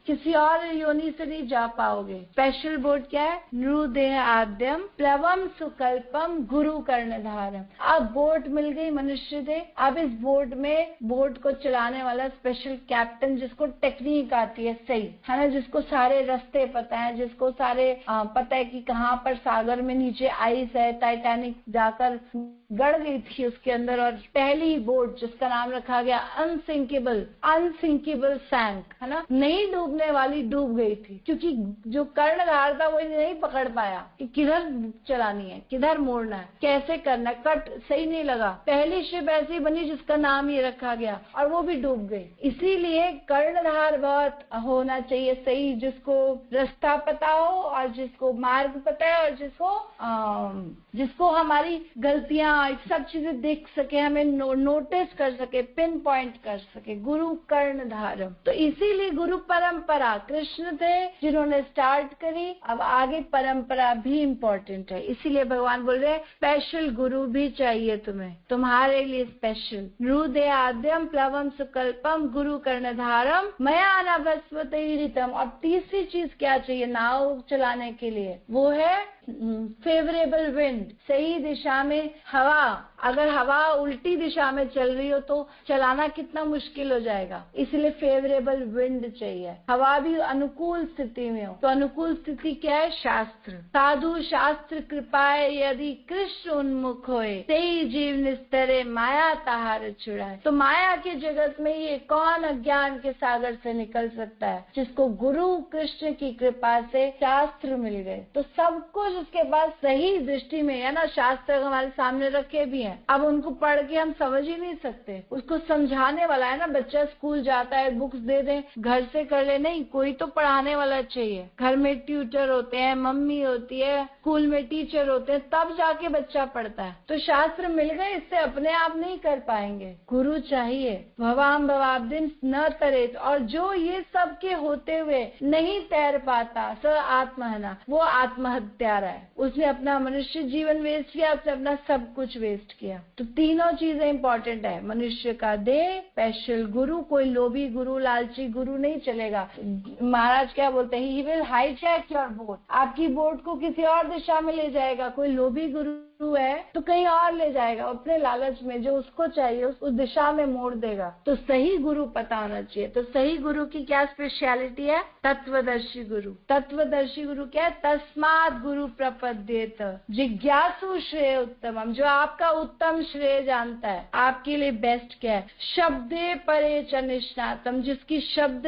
किसी और योनि से नहीं जा पाओगे। स्पेशल बोट क्या है? नृदेह आद्यम प्लवम सुकल्पम गुरु कर्णधारम। अब बोट मिल गई मनुष्य देह, अब इस बोट को चलाने वाला स्पेशल कैप्टन, जिसको टेक्निक आती है सही, है ना, जिसको सारे रास्ते पता है, जिसको सारे पता है कि कहाँ पर सागर में नीचे आइस है, टाइटैनिक जाकर गड़ गई थी उसके अंदर, और पहली बोट जिसका नाम रखा गया अनसिंकेबल सैंक, है ना, नहीं डूबने वाली डूब गई थी, क्योंकि जो कर्णधार था वो नहीं पकड़ पाया कि किधर चलानी है, किधर मोड़ना है, कैसे करना है, कट सही नहीं लगा। पहली शिप ऐसी बनी जिसका नाम ये रखा गया, और वो भी डूब गई। इसीलिए कर्णधार बहुत होना चाहिए सही, जिसको रास्ता पता हो और जिसको मार्ग पता है और जिसको हमारी गलतियां सब चीजें देख सके, हमें नोटिस कर सके, पिन पॉइंट कर सके। गुरु कर्णधारम। तो इसीलिए गुरु परंपरा, कृष्ण थे जिन्होंने स्टार्ट करी, अब आगे परंपरा भी इम्पोर्टेंट है। इसीलिए भगवान बोल रहे हैं स्पेशल गुरु भी चाहिए तुम्हें, तुम्हारे लिए स्पेशल। नृदेह आद्यम प्लवम सुकल्पम गुरु कर्णधारम मया नभस्वत ईडितम। और तीसरी चीज क्या चाहिए नाव चलाने के लिए? वो है फेवरेबल विंड, सही दिशा में हवा। अगर हवा उल्टी दिशा में चल रही हो तो चलाना कितना मुश्किल हो जाएगा। इसलिए फेवरेबल विंड चाहिए, हवा भी अनुकूल स्थिति में हो। तो अनुकूल स्थिति क्या है? शास्त्र। साधु शास्त्र कृपाए यदि कृष्ण उन्मुख होए, तेई जीव निस्तरे माया ताहार छुड़ाए। तो माया के जगत में ये कौन अज्ञान के सागर से निकल सकता है? जिसको गुरु कृष्ण की कृपा से शास्त्र मिल गए। तो सब कुछ उसके पास सही दृष्टि में है ना, शास्त्र हमारे सामने रखे भी हैं। अब उनको पढ़ के हम समझ ही नहीं सकते, उसको समझाने वाला है ना। बच्चा स्कूल जाता है, बुक्स दे दें घर से कर ले, नहीं, कोई तो पढ़ाने वाला चाहिए। घर में ट्यूटर होते हैं, मम्मी होती है, स्कूल में टीचर होते हैं, तब जाके बच्चा पढ़ता है। तो शास्त्र मिल गए, इससे अपने आप नहीं कर पाएंगे, गुरु चाहिए। भवाम भवाब्धिम न तरेत। और जो ये सब के होते हुए नहीं तैर पाता, स आत्महना, वो आत्महत्यारा है। उसने अपना मनुष्य जीवन वेस्ट किया, उसने अपना सब कुछ वेस्ट किया। तो तीनों चीजें इंपॉर्टेंट है, मनुष्य का देह, स्पेशल गुरु। कोई लोभी गुरु, लालची गुरु नहीं चलेगा। महाराज क्या बोलते हैं? He will hijack your boat. आपकी बोट को किसी और दिशा में ले जाएगा। कोई लोभी गुरु है तो कहीं और ले जाएगा, अपने लालच में जो उसको चाहिए उस दिशा में मोड़ देगा। तो सही गुरु पता होना चाहिए। तो सही गुरु की क्या स्पेशलिटी है? तत्वदर्शी गुरु। तत्वदर्शी गुरु क्या है? तस्मात् गुरु प्रपद्येत जिज्ञासु श्रेय उत्तमम। जो आपका उत्तम श्रेय जानता है, आपके लिए बेस्ट क्या है। शब्दे परे च निष्णातम, जिसकी शब्द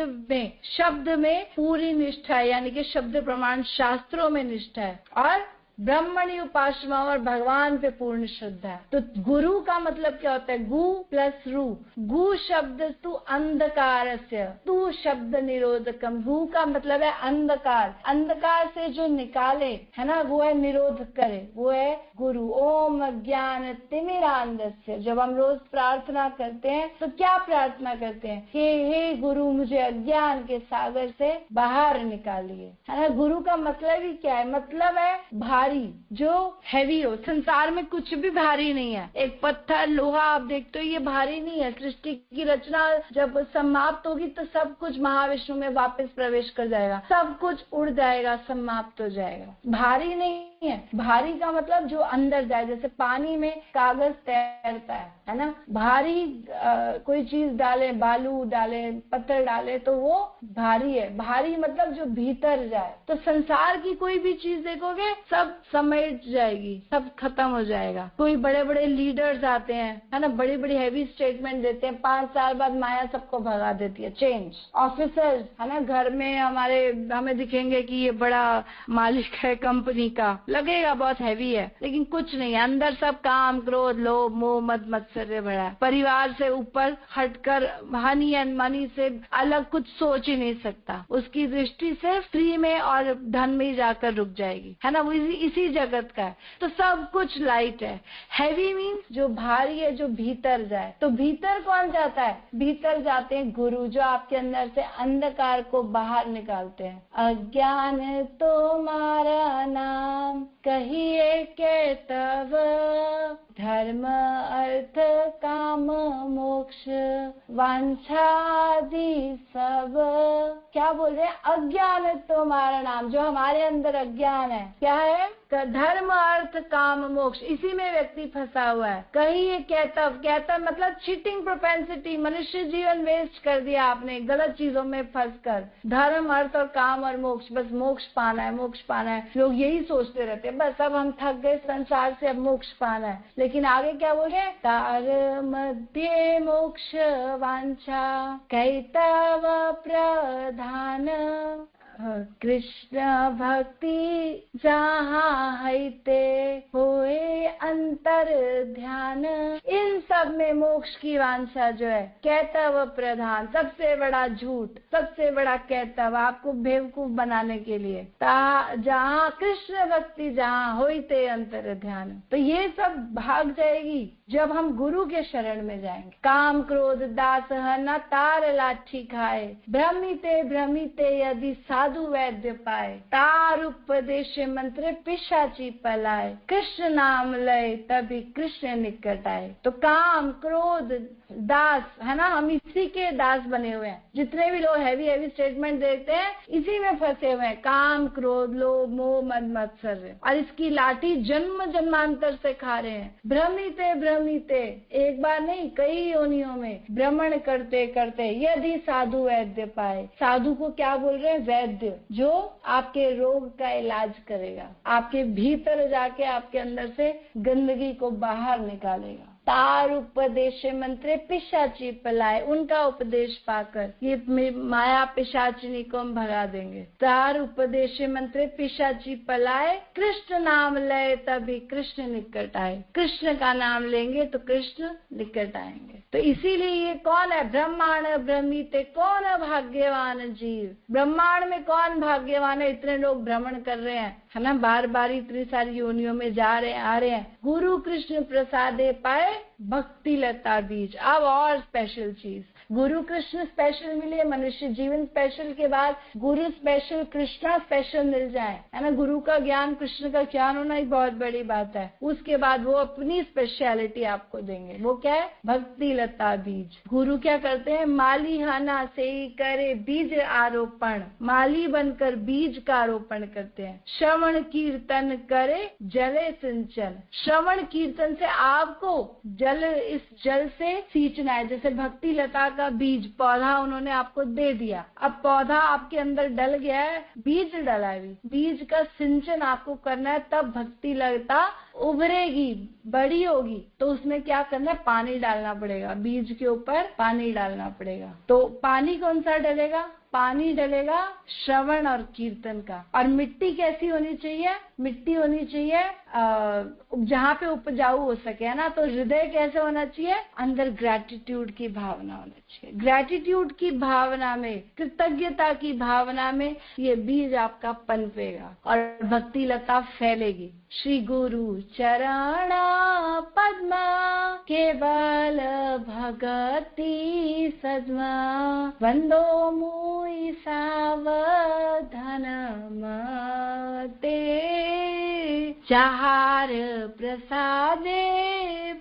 में पूरी निष्ठा है, यानी कि शब्द प्रमाण शास्त्रों में निष्ठा है। और ब्रह्मणि उपासना और भगवान पे पूर्ण श्रद्धा है। तो गुरु का मतलब क्या होता है? गु प्लस रू। गु शब्द तु अंधकारस्य, तू शब्द निरोधकम। गु का मतलब है अंधकार, अंधकार से जो निकाले, है ना, वो है निरोध करे, वो है गुरु। ओम अज्ञान तिमिरांधस्य। जब हम रोज प्रार्थना करते हैं तो क्या प्रार्थना करते हैं कि हे गुरु मुझे अज्ञान के सागर से बाहर निकालिए, है ना। गुरु का मतलब ही क्या है? मतलब है भारी, जो हैवी हो। संसार में कुछ भी भारी नहीं है। एक पत्थर, लोहा आप देखते हो, ये भारी नहीं है। सृष्टि की रचना जब समाप्त होगी तो सब कुछ महाविष्णु में वापस प्रवेश कर जाएगा, सब कुछ उड़ जाएगा, समाप्त हो जाएगा। भारी नहीं है। भारी का मतलब जो अंदर जाए, जैसे पानी में कागज तैरता है ना। भारी कोई चीज डाले, बालू डाले, पत्थर डाले तो वो भारी है। भारी मतलब जो भीतर जाए। तो संसार की कोई भी चीज देखोगे सब समेट जाएगी, सब खत्म हो जाएगा। कोई बड़े बड़े लीडर्स आते हैं, है ना, बड़ी बड़ी हैवी स्टेटमेंट देते हैं, 5 साल बाद माया सबको भगा देती है। चेंज। ऑफिसर्स, है ना, घर में हमें दिखेंगे कि ये बड़ा मालिक है कंपनी का, लगेगा बहुत हैवी है, लेकिन कुछ नहीं है। अंदर सब काम, क्रोध, लोभ, मोह, मद मत्सर्य भरा है। परिवार से ऊपर हटकर हनी एंड मनी से अलग कुछ सोच ही नहीं सकता। उसकी दृष्टि से फ्री में और धन में ही जाकर रुक जाएगी, है ना। वो इसी जगत का है। तो सब कुछ लाइट है। हैवी मीन्स जो भारी है, जो भीतर जाए। तो भीतर कौन जाता है? भीतर जाते हैं गुरु, जो आपके अंदर से अंधकार को बाहर निकालते हैं। अज्ञान तुम्हारा नाम कहिए के तब, धर्म अर्थ काम मोक्ष वांछादि सब। क्या बोल रहे हैं? अज्ञान है तुम्हारा नाम, जो हमारे अंदर अज्ञान है, क्या है? धर्म अर्थ काम मोक्ष, इसी में व्यक्ति फंसा हुआ है। कहीं कहता मतलब चीटिंग प्रोपेंसिटी, मनुष्य जीवन वेस्ट कर दिया आपने गलत चीजों में फंसकर। धर्म अर्थ और काम और मोक्ष, बस मोक्ष पाना है, मोक्ष पाना है। लोग यही सोचते रहते हैं, बस अब हम थक गए संसार से, अब मोक्ष पाना है। लेकिन आगे क्या बोल रहे? तार मध्य मोक्ष वांछा कैतव प्रधान, कृष्ण भक्ति जहाँ हैते होए अंतर ध्यान। इन सब में मोक्ष की वांछा जो है, कैतव प्रधान, सबसे बड़ा झूठ, सबसे बड़ा कैतव, आपको बेवकूफ बनाने के लिए। जहाँ कृष्ण भक्ति जहाँ होते अंतर ध्यान, तो ये सब भाग जाएगी जब हम गुरु के शरण में जाएंगे। काम क्रोध दास न तार लाठी खाए, भ्रमिते भ्रमिते यदि साधु वैद्य पाए, तार उपदेश मंत्र पिशाची पलाए, कृष्ण नाम लय तभी कृष्ण निकट आए। तो काम क्रोध दास, है ना, हम इसी के दास बने हुए हैं। जितने भी लोग हैवी स्टेटमेंट देते हैं इसी में फंसे हुए हैं। काम क्रोध लोभ मोह मद मत्सर्य, और इसकी लाठी जन्म जन्मांतर से खा रहे हैं। भ्रमिते भ्रमिते, एक बार नहीं कई योनियों में भ्रमण करते करते यदि साधु वैद्य पाए। साधु को क्या बोल रहे हैं? वैद्य, जो आपके रोग का इलाज करेगा, आपके भीतर जाके आपके अंदर से गंदगी को बाहर निकालेगा। तार उपदेश मंत्र पिशाची पलाए, उनका उपदेश पाकर ये माया पिशाचिनी को हम भगा देंगे। तार उपदेश मंत्र पिशाची पलाए, कृष्ण नाम लय तभी कृष्ण निकट आए। कृष्ण का नाम लेंगे तो कृष्ण निकट आएंगे। तो इसीलिए ये कौन है? ब्रह्मांड भ्रमिते, कौन है भाग्यवान जीव? ब्रह्मांड में कौन भाग्यवान है? इतने लोग भ्रमण कर रहे हैं, है ना, बार बार इतनी सारी योनियों में जा रहे हैं, आ रहे हैं। गुरु कृष्ण प्रसादे पाए भक्ति लता बीज। अब और स्पेशल चीज, गुरु कृष्ण स्पेशल मिले, मनुष्य जीवन स्पेशल के बाद गुरु स्पेशल, कृष्णा स्पेशल मिल जाए, है ना। गुरु का ज्ञान, कृष्ण का ज्ञान होना ही बहुत बड़ी बात है। उसके बाद वो अपनी स्पेशलिटी आपको देंगे। वो क्या है? भक्ति लता बीज। गुरु क्या करते हैं? माली हाना से करे बीज आरोपण, माली बनकर बीज का आरोपण करते हैं। श्रवण कीर्तन करे जले सिंचन, श्रवण कीर्तन से आपको इस जल से सींचना है। जैसे भक्ति लता का बीज, पौधा उन्होंने आपको दे दिया, अब पौधा आपके अंदर डल गया है, बीज डला है, बीज का सिंचन आपको करना है, तब भक्ति लता उभरेगी, बड़ी होगी। तो उसमें क्या करना है? पानी डालना पड़ेगा, बीज के ऊपर पानी डालना पड़ेगा। तो पानी कौन सा डलेगा? पानी डलेगा श्रवण और कीर्तन का। और मिट्टी कैसी होनी चाहिए? मिट्टी होनी चाहिए जहाँ पे उपजाऊ हो सके, है ना। तो हृदय कैसे होना चाहिए? अंदर ग्रैटिट्यूड की भावना होनी चाहिए। ग्रैटिट्यूड की भावना में, कृतज्ञता की भावना में ये बीज आपका पनपेगा और भक्ति लता फैलेगी। श्री गुरु चरण पद्मा केवल भगति सद्मा वंदो मुई सावधान मते जहार प्रसादे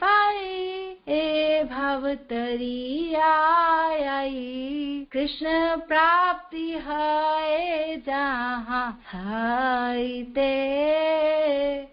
भाई ए भवतरी आई कृष्ण प्राप्ति है जहाँ हाय ते।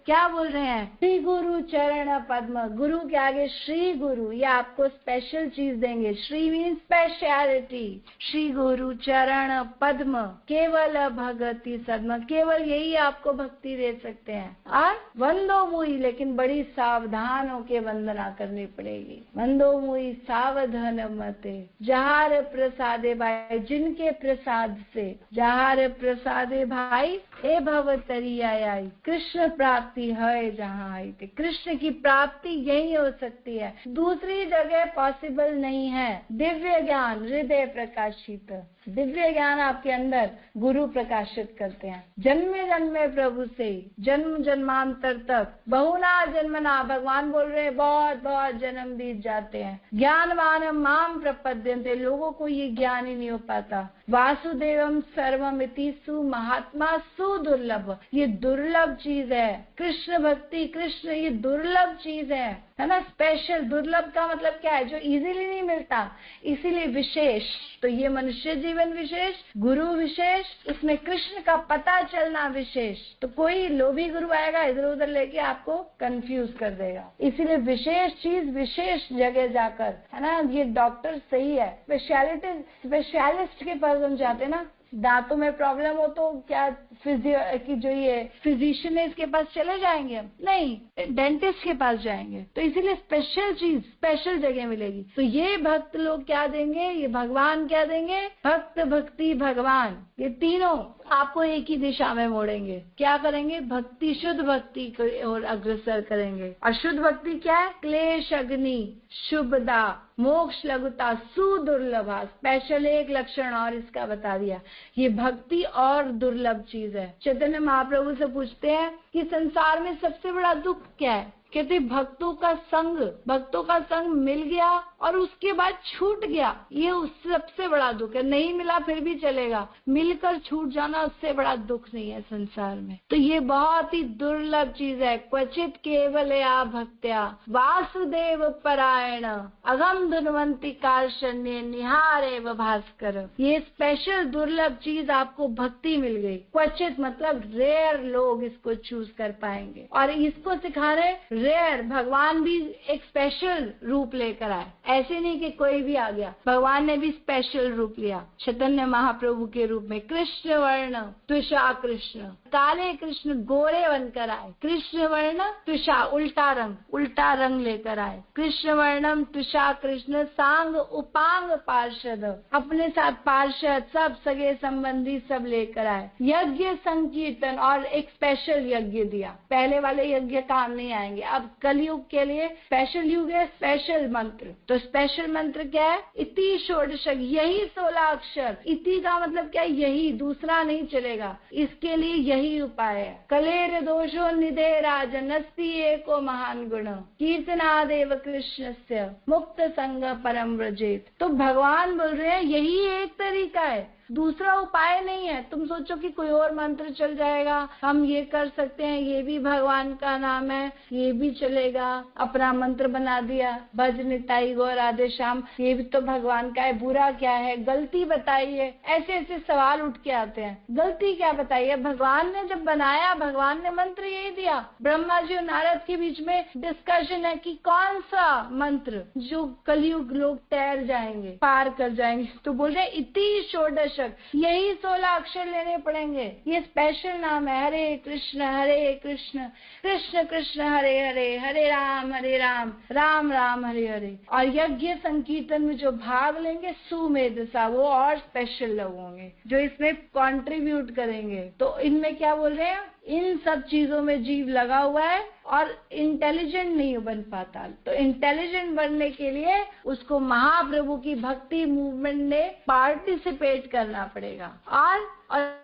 क्या बोल रहे हैं? श्री गुरु चरण पद्म, गुरु के आगे श्री गुरु, ये आपको स्पेशल चीज देंगे। Shri mean speciality. श्री गुरु चरण पद्म केवल भगति सद्म, केवल यही आपको भक्ति दे सकते हैं। और वंदो मुई, लेकिन बड़ी सावधान होके वंदना करनी पड़ेगी। वंदो मुई सावधान मते जहार प्रसादे भाई, जिनके प्रसाद से, जहार प्रसादे भाई ए भवतरी आई कृष्ण प्राप्ति है जहाँ आई थे। कृष्ण की प्राप्ति यही हो सकती है, दूसरी जगह पॉसिबल नहीं है। दिव्य ज्ञान हृदय प्रकाशित, दिव्य ज्ञान आपके अंदर गुरु प्रकाशित करते हैं। जन्मे जन्मे प्रभु से जन्म जन्मांतर तक बहुना जन्मना, भगवान बोल रहे हैं बहुत बहुत जन्म बीत जाते हैं। ज्ञानवान माम प्रपद्यन्ते, लोगों को ये ज्ञान ही नहीं हो पाता। वासुदेवम सर्वमिति सु महात्मा सुदुर्लभ, ये दुर्लभ चीज है। कृष्ण भक्ति, कृष्ण ये दुर्लभ चीज है ना। स्पेशल, दुर्लभ का मतलब क्या है? जो इजीली नहीं मिलता, इसीलिए विशेष। तो ये मनुष्य जीवन विशेष, गुरु विशेष, उसमें कृष्ण का पता चलना विशेष। तो कोई लोभी गुरु आएगा इधर उधर लेके आपको कंफ्यूज कर देगा। इसीलिए विशेष चीज विशेष जगह जाकर, है ना। ये डॉक्टर सही है, स्पेशलिस्ट के पास हम जाते ना। दांतों में प्रॉब्लम हो तो क्या जो ये फिजिशियन है इसके पास चले जाएंगे हम? नहीं, डेंटिस्ट के पास जाएंगे। तो इसीलिए स्पेशल चीज स्पेशल जगह मिलेगी। तो ये भक्त लोग क्या देंगे? ये भगवान क्या देंगे? भक्त भक्ति भगवान, ये तीनों आपको एक ही दिशा में मोड़ेंगे। क्या करेंगे? भक्ति, शुद्ध भक्ति को और अग्रसर करेंगे। और शुद्ध भक्ति क्या है? क्लेश अग्नि शुभदा मोक्ष लघुता सुदुर्लभा। स्पेशल एक लक्षण और इसका बता दिया, ये भक्ति और दुर्लभ चीज है। चैतन्य महाप्रभु से पूछते हैं कि संसार में सबसे बड़ा दुख क्या है? कहते भक्तों का संग मिल गया और उसके बाद छूट गया, ये उससे सबसे बड़ा दुख है। नहीं मिला फिर भी चलेगा, मिलकर छूट जाना उससे बड़ा दुख नहीं है संसार में। तो ये बहुत ही दुर्लभ चीज है। क्वचित केवल या भक्त्या वासुदेव परायण अगम धुनवंती कार्षण्य निहारे व भास्कर। ये स्पेशल दुर्लभ चीज आपको भक्ति मिल गई। क्वचित मतलब रेयर लोग इसको चूज कर पाएंगे। और इसको सिखा रहे रेयर, भगवान भी एक स्पेशल रूप लेकर आए। ऐसे नहीं कि कोई भी आ गया, भगवान ने भी स्पेशल रूप लिया चैतन्य महाप्रभु के रूप में। कृष्ण वर्ण त्विषा कृष्ण, काले कृष्ण गोरे बनकर आए। कृष्ण वर्ण त्विषा उल्टा रंग लेकर आए। कृष्ण वर्णम त्विषा कृष्ण सांग उपांग पार्षद, अपने साथ पार्षद सब सगे संबंधी सब लेकर आए। यज्ञ संकीर्तन और एक स्पेशल यज्ञ दिया। पहले वाले यज्ञ काम नहीं आएंगे, अब कलयुग के लिए स्पेशल युग है, स्पेशल मंत्र। तो स्पेशल मंत्र क्या है? इति षोडश, यही 16 अक्षर। इति का मतलब क्या है? यही, दूसरा नहीं चलेगा, इसके लिए यही उपाय है। कलेर दोषो निधे राजन अस्ति एको महान गुण कीर्तनादेव कृष्णस्य मुक्त संग परम व्रजेत। तो भगवान बोल रहे हैं यही एक तरीका है, दूसरा उपाय नहीं है। तुम सोचो कि कोई और मंत्र चल जाएगा, हम ये कर सकते हैं, ये भी भगवान का नाम है, ये भी चलेगा, अपना मंत्र बना दिया भज निताई गौर राधे श्याम, ये भी तो भगवान का है, बुरा क्या है? गलती बताइए। ऐसे ऐसे सवाल उठ के आते हैं, गलती क्या बताइए? भगवान ने जब बनाया, भगवान ने मंत्र यही दिया। ब्रह्मा जी और नारद के बीच में डिस्कशन है कि कौन सा मंत्र जो कलयुग लोग तैर जाएंगे, पार कर जाएंगे। तो बोल रहे इति षोडश, आवश्यक, यही 16 अक्षर लेने पड़ेंगे। ये स्पेशल नाम है, हरे कृष्ण कृष्ण कृष्ण हरे हरे, हरे राम राम राम हरे हरे। और यज्ञ संकीर्तन में जो भाग लेंगे सुमेध सा, वो और स्पेशल लोग होंगे जो इसमें कंट्रीब्यूट करेंगे। तो इनमें क्या बोल रहे हैं, इन सब चीजों में जीव लगा हुआ है और इंटेलिजेंट नहीं बन पाता। तो इंटेलिजेंट बनने के लिए उसको महाप्रभु की भक्ति मूवमेंट में पार्टिसिपेट करना पड़ेगा। और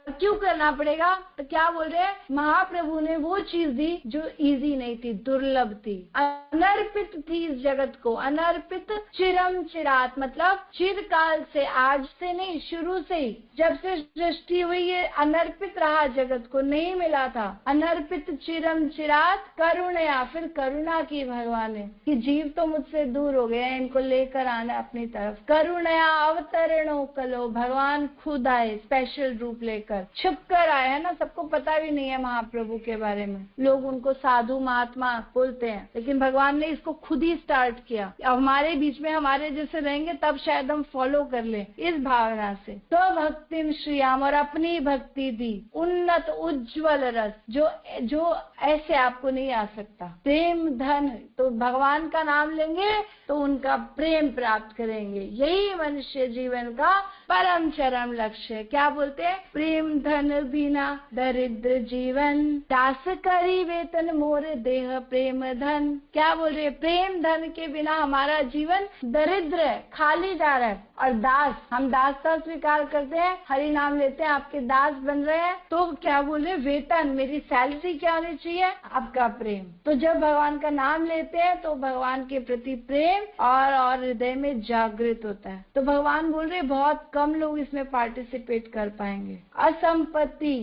क्यों करना पड़ेगा, तो क्या बोल रहे हैं, महाप्रभु ने वो चीज दी जो इजी नहीं थी, दुर्लभ थी, अनर्पित थी इस जगत को। अनर्पित चिरम चिरात, मतलब चिरकाल से, आज से नहीं, शुरू से ही, जब से सृष्टि हुई ये अनर्पित रहा, जगत को नहीं मिला था। अनर्पित चिरम चिरात करुणया, फिर करुणा की भगवान ने कि जीव तो मुझसे दूर हो गए, इनको लेकर आना अपनी तरफ। करुणया अवतरणो कलो, भगवान खुद आए स्पेशल रूप लेकर, छुप कर आए, है ना। सबको पता भी नहीं है महाप्रभु के बारे में, लोग उनको साधु महात्मा बोलते हैं, लेकिन भगवान ने इसको खुद ही स्टार्ट किया। अब हमारे बीच में हमारे जैसे रहेंगे तब शायद हम फॉलो कर ले इस भावना से। तो भक्ति श्रीयाम, और अपनी भक्ति दी, उन्नत उज्ज्वल रस, जो ऐसे आपको नहीं आ सकता। प्रेम धन, तो भगवान का नाम लेंगे तो उनका प्रेम प्राप्त करेंगे, यही मनुष्य जीवन का परम चरम लक्ष्य है। क्या बोलते हैं, प्रेम धन बिना दरिद्र जीवन, दास करी वेतन मोर देह प्रेम धन। क्या बोल रहे, प्रेम धन के बिना हमारा जीवन दरिद्र है, खाली जा रहा है। और दास, हम दासता स्वीकार करते हैं, हरि नाम लेते हैं, आपके दास बन रहे हैं, तो क्या बोले, वेतन, मेरी सैलरी क्या होनी चाहिए, आपका प्रेम। तो जब भगवान का नाम लेते हैं तो भगवान के प्रति प्रेम और हृदय में जागृत होता है। तो भगवान बोल रहे बहुत कम लोग इसमें पार्टिसिपेट कर पाएंगे। असंपत्ति,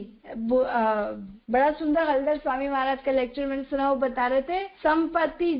बड़ा सुंदर हलदर स्वामी महाराज का लेक्चर मैंने सुना, वो बता रहे थे संपत्ति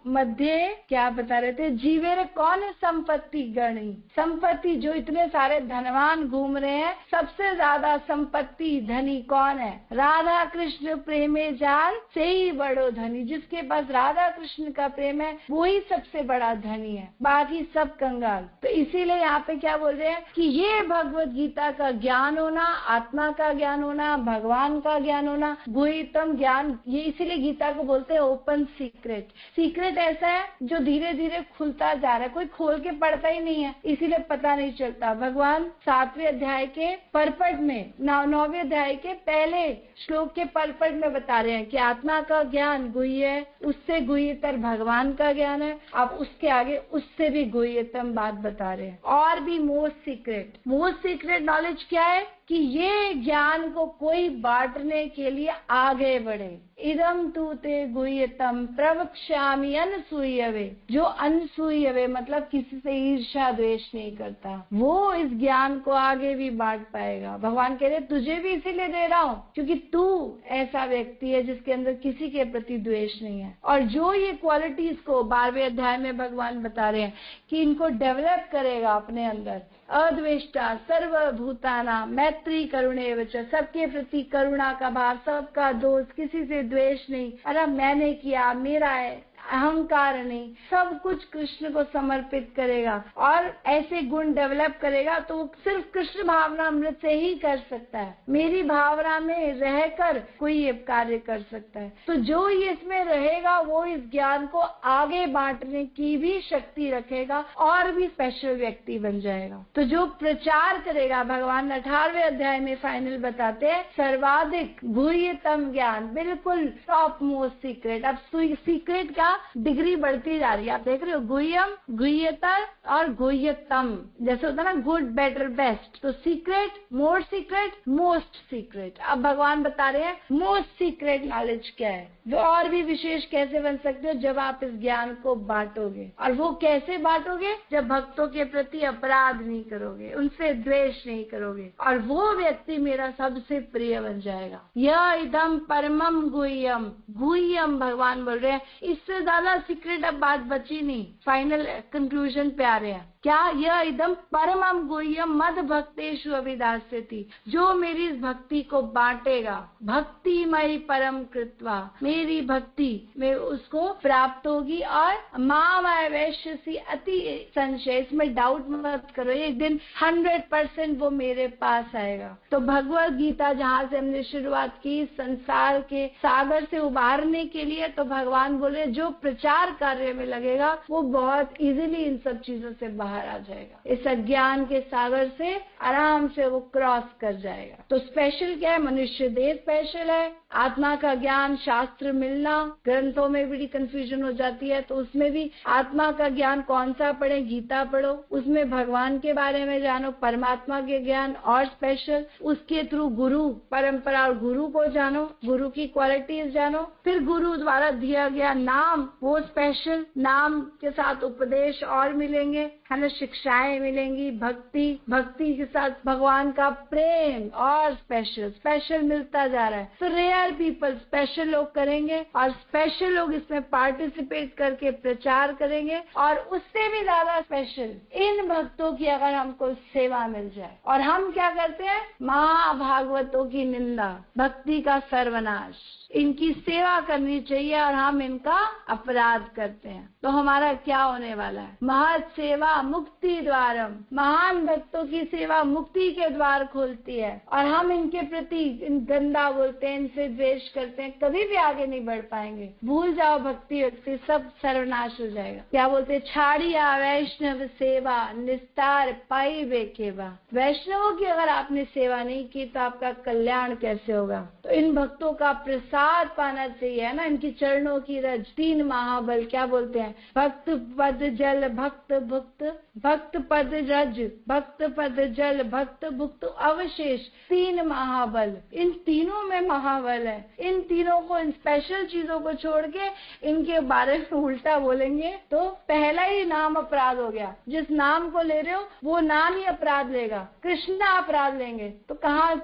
मध्य, क्या बता रहे थे, जीवेर कौन है संपत्ति गणी। संपत्ति, जो इतने सारे धनवान घूम रहे हैं, सबसे ज्यादा संपत्ति धनी कौन है, राधा कृष्ण प्रेमे जान से ही बड़ो धनी। जिसके पास राधा कृष्ण का प्रेम है वही सबसे बड़ा धनी है, बाकी सब कंगाल। तो इसीलिए यहाँ पे क्या बोल रहे हैं कि ये भगवत गीता का ज्ञान होना, आत्मा का ज्ञान होना, भगवान का ज्ञान होना, गुह्यतम ज्ञान, ये इसीलिए गीता को बोलते हैं ओपन सीक्रेट। सीक्रेट ऐसा है जो धीरे धीरे खुलता जा रहा है, कोई खोल के पढ़ता ही नहीं है, इसीलिए पता नहीं चलता। भगवान 7वें अध्याय के परपट में, 9वें अध्याय के पहले श्लोक के परपट में बता रहे हैं कि आत्मा का ज्ञान गुह्य है, उससे गुह्यतर भगवान का ज्ञान है। अब उसके आगे उससे भी गुह्यतम बात बता रहे हैं, और भी मोस्ट सीक्रेट नॉलेज क्या है कि ये ज्ञान को कोई बांटने के लिए आगे बढ़े। इदम तू ते गुह्यतम प्रवक्ष्यामि अनसूयवे, जो अनसूयवे मतलब किसी से ईर्ष्या द्वेष नहीं करता, वो इस ज्ञान को आगे भी बांट पाएगा। भगवान कह रहे तुझे भी इसीलिए दे रहा हूँ क्योंकि तू ऐसा व्यक्ति है जिसके अंदर किसी के प्रति द्वेष नहीं है। और जो ये क्वालिटीज को 12वें अध्याय में भगवान बता रहे हैं कि इनको डेवलप करेगा अपने अंदर, अद्वेष्टा सर्वभूताना मैत्री करुणे, सबके प्रति करुणा का भाव, सबका दोस्त, किसी से द्वेष नहीं, अरे मैंने किया, मेरा है, अहंकार नहीं, सब कुछ कृष्ण को समर्पित करेगा और ऐसे गुण डेवलप करेगा तो सिर्फ कृष्ण भावना अमृत से ही कर सकता है। मेरी भावना में रहकर कोई ये कार्य कर सकता है। तो जो ये इसमें रहेगा वो इस ज्ञान को आगे बांटने की भी शक्ति रखेगा और भी स्पेशल व्यक्ति बन जाएगा। तो जो प्रचार करेगा, भगवान 18वें अध्याय में फाइनल बताते हैं, सर्वाधिक गुह्यतम ज्ञान, बिल्कुल टॉप मोस्ट सीक्रेट। अब सीक्रेट का डिग्री बढ़ती जा रही है, आप देख रहे हो, गुह्यम, गुह्यतर और गुह्यतम, जैसे होता है ना गुड बेटर बेस्ट। तो सीक्रेट, मोर सीक्रेट, मोस्ट सीक्रेट। अब भगवान बता रहे हैं मोस्ट सीक्रेट नॉलेज क्या है, वो और भी विशेष कैसे बन सकते हो जब आप इस ज्ञान को बांटोगे। और वो कैसे बांटोगे, जब भक्तों के प्रति अपराध नहीं करोगे, उनसे द्वेष नहीं करोगे, और वो व्यक्ति मेरा सबसे प्रिय बन जाएगा। यह इदम परमम गुह्यम, गुह्यम भगवान बोल रहे हैं, इससे ज्यादा सीक्रेट अब बात बची नहीं, फाइनल कंक्लूजन पे आ रहे हैं। क्या? यह इदम परमम गुह्यम मद भक्तेषु अभिधास्यति, जो मेरी इस भक्ति को बांटेगा, भक्ति मई परम कृत्वा, मेरी भक्ति में उसको प्राप्त होगी। और माम वैश्यसी अति संशय, इसमें डाउट मत करो, एक दिन 100% वो मेरे पास आएगा। तो भगवत गीता जहाँ से हमने शुरुआत की, संसार के सागर से उबारने के लिए, तो भगवान बोले जो प्रचार कार्य में लगेगा वो बहुत इजीली इन सब चीजों से बाहर आ जाएगा, इस अज्ञान के सागर से आराम से वो क्रॉस कर जाएगा। तो स्पेशल क्या है? मनुष्य देह स्पेशल है, आत्मा का ज्ञान, शास्त्र मिलना, ग्रंथों में बड़ी कंफ्यूजन हो जाती है, तो उसमें भी आत्मा का ज्ञान कौन सा पढ़े? गीता पढ़ो, उसमें भगवान के बारे में जानो, परमात्मा के ज्ञान और स्पेशल, उसके थ्रू गुरु परंपरा और गुरु को जानो, गुरु की क्वालिटीज जानो, फिर गुरु द्वारा दिया गया नाम, वो स्पेशल, नाम के साथ उपदेश और मिलेंगे, है ना, शिक्षाएं मिलेंगी, भक्ति के साथ भगवान का प्रेम और स्पेशल मिलता जा रहा है। तो रेयर पीपल, स्पेशल लोग करेंगे और स्पेशल लोग इसमें पार्टिसिपेट करके प्रचार करेंगे, और उससे भी ज्यादा स्पेशल इन भक्तों की अगर हमको सेवा मिल जाए। और हम क्या करते हैं? महाभागवतों की निंदा, भक्ति का सर्वनाश, इनकी सेवा करनी चाहिए और हम इनका अपराध करते हैं, तो हमारा क्या होने वाला है? महत सेवा मुक्ति द्वारम, महान भक्तों की सेवा मुक्ति के द्वार खोलती है, और हम इनके प्रति गंदा बोलते हैं, इनसे द्वेष करते हैं, कभी भी आगे नहीं बढ़ पाएंगे। भूल जाओ भक्ति व्यक्ति, सब सर्वनाश हो जाएगा। क्या बोलते? छाड़िया वैष्णव सेवा निस्तार पाई बेकेवा, वैष्णवों की अगर आपने सेवा नहीं की तो आपका कल्याण कैसे होगा? तो इन भक्तों का प्रसाद पाना चाहिए, है ना, इनकी चरणों की रज, 3 महाबल क्या बोलते हैं? भक्त पद जल भक्त भुक्त, भक्त पद रज, भक्त पद जल, भक्त भुक्त अवशेष, 3 महाबल, इन तीनों में महाबल है। इन तीनों को, इन स्पेशल चीजों को छोड़ के इनके बारे में उल्टा बोलेंगे तो पहला ही नाम अपराध हो गया। जिस नाम को ले रहे हो वो नाम ही अपराध लेगा, कृष्णा अपराध लेंगे, तो कहाँ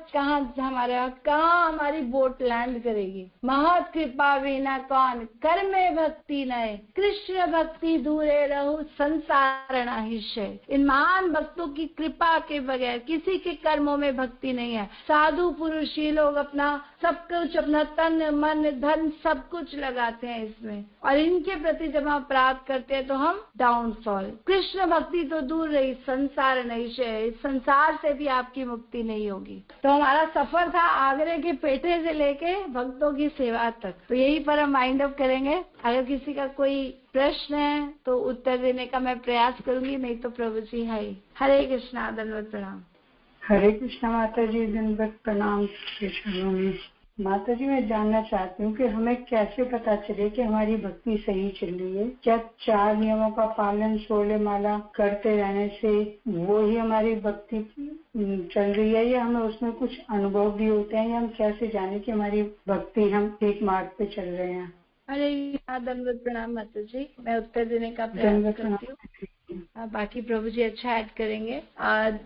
हमारी बोट लैंड करेगी? महत कृपा विना कौन कर में भक्ति नए, कृष्ण भक्ति दूरे रहु संसार नाहिष्य। इन महान भक्तों की कृपा के बगैर किसी के कर्मों में भक्ति नहीं है। साधु पुरुष ही लोग अपना सब कुछ, अपना तन मन धन सब कुछ लगाते हैं इसमें, और इनके प्रति जब हम अपराध करते हैं तो हम डाउनफॉल। कृष्ण भक्ति तो दूर रही, संसार नाहिष्य, इस संसार से भी आपकी मुक्ति नहीं होगी। तो हमारा सफर था आगरे के पेठे से लेके भक्तों की सेवा तक, तो यही पर हम माइंड अप करेंगे। अगर किसी का कोई प्रश्न है तो उत्तर देने का मैं प्रयास करूंगी, नहीं तो प्रभु जी है। हरे कृष्णा, दंडवत प्रणाम। हरे कृष्णा माता जी, दंडवत प्रणाम। माता जी, मैं जानना चाहती हूँ कि हमें कैसे पता चले कि हमारी भक्ति सही चल रही है? क्या 4 नियमों का पालन, 16 माला करते रहने से वो ही हमारी भक्ति चल रही है, या हमें उसमें कुछ अनुभव भी होते हैं, या हम कैसे जाने कि हमारी भक्ति हम ठीक मार्ग पे चल रहे हैं? अरे दंडवत प्रणाम माता जी, मैं उत्तर देने का प्रयास करती हूँ, बाकी प्रभु जी अच्छा ऐड करेंगे।